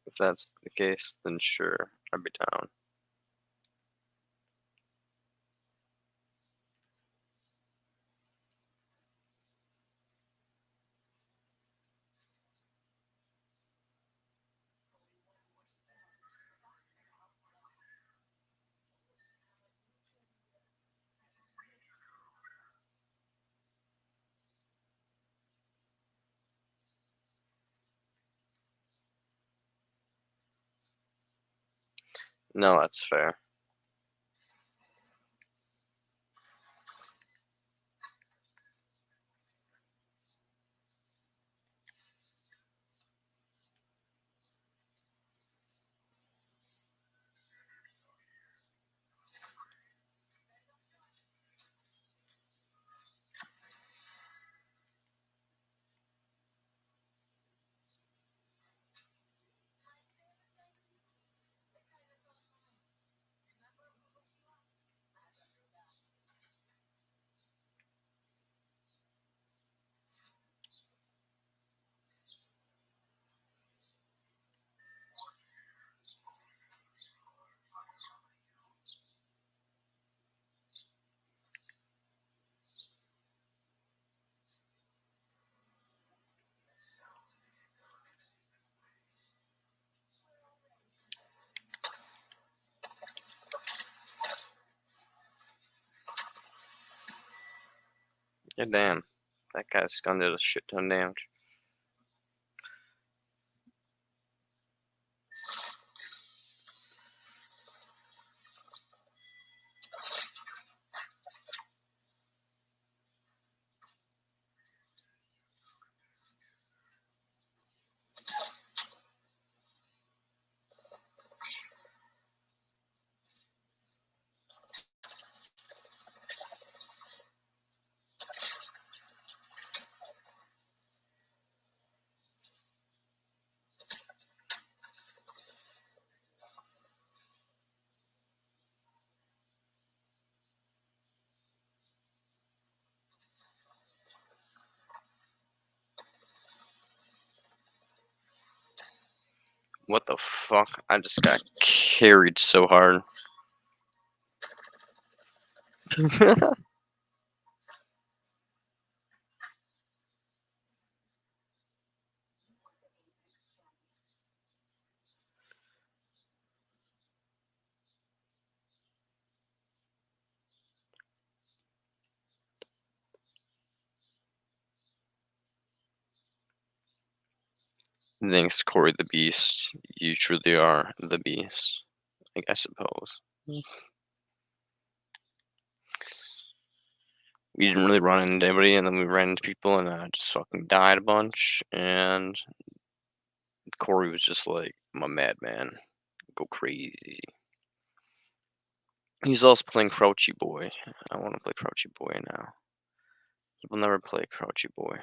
If that's the case, then sure, I'd be down. No, that's fair. Yeah, damn. That guy's gonna do a shit ton of damage. What the fuck? I just got carried so hard. Thanks, Corey the Beast. You truly are the beast, I suppose. We didn't really run into anybody, and then we ran into people, and I just fucking died a bunch. And Corey was just like, I'm a madman. Go crazy. He's also playing Crouchy Boy. I want to play Crouchy Boy now. He will never play Crouchy Boy.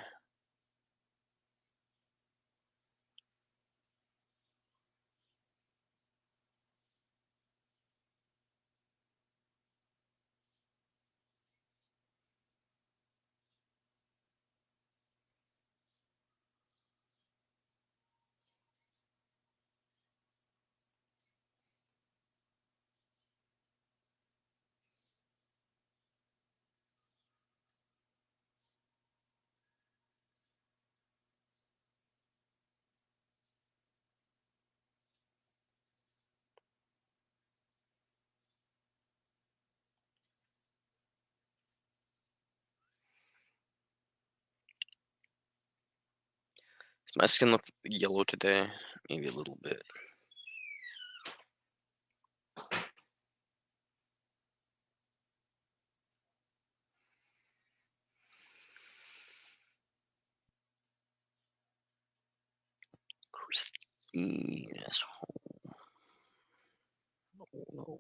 Does my skin look yellow today? Maybe a little bit. Christine is home. Oh no.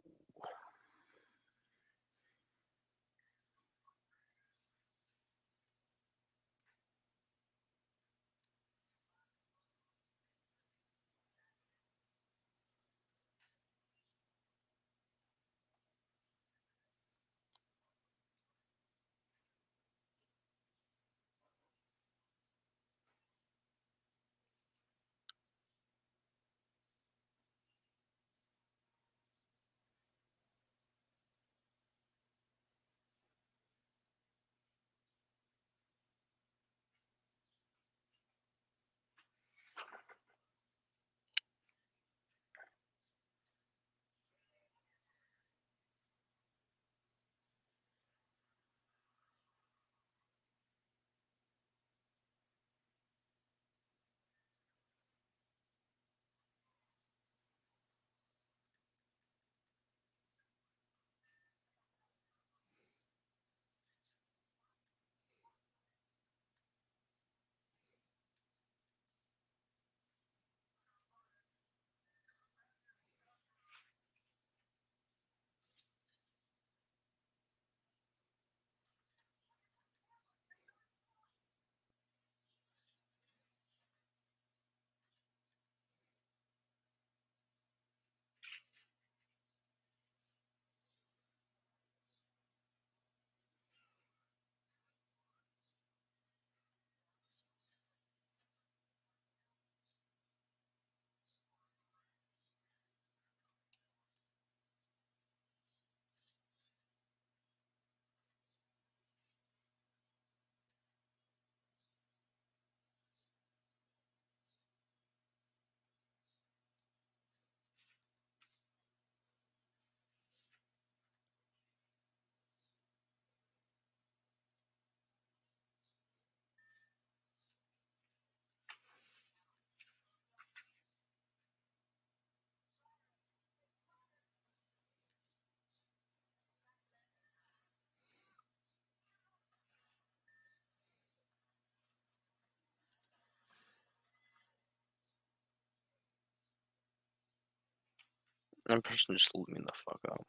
That person just lit me the fuck up.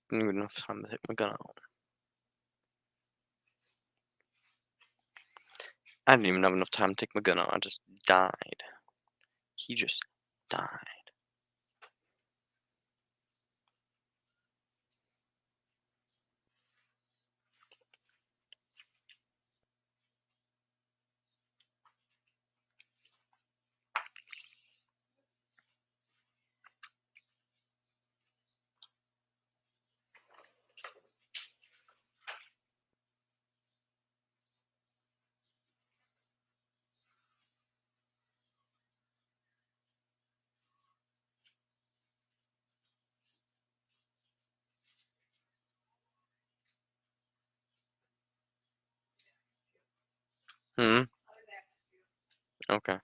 Didn't even have enough time to take my gun out. I didn't even have enough time to take my gun out. I just died. He just died. Hmm? Okay.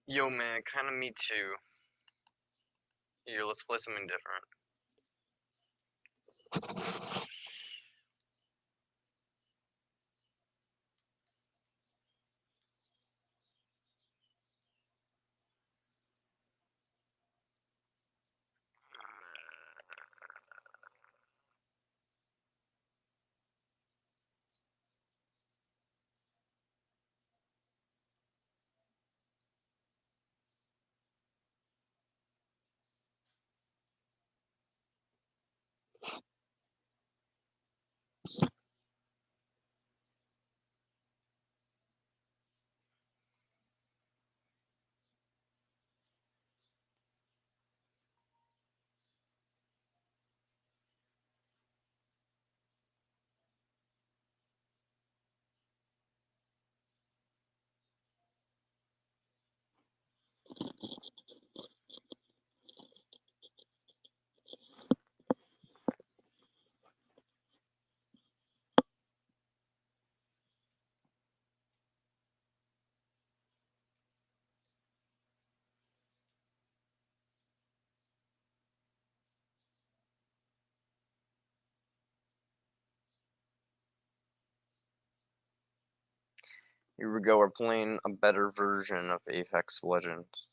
Yo, man, kind of me too. Here, let's play something different. Here we go, we're playing a better version of Apex Legends.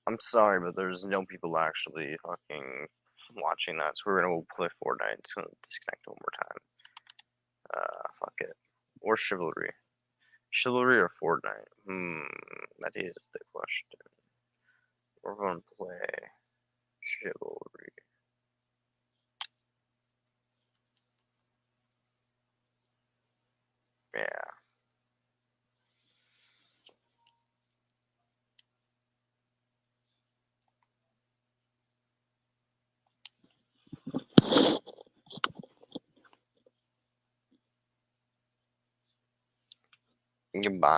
I'm sorry, but there's no people actually fucking watching that, so we're gonna go play Fortnite. It's gonna disconnect one more time. Fuck it. Or Chivalry. Chivalry or Fortnite? That is the question. We're gonna play Chivalry. Yeah. Goodbye.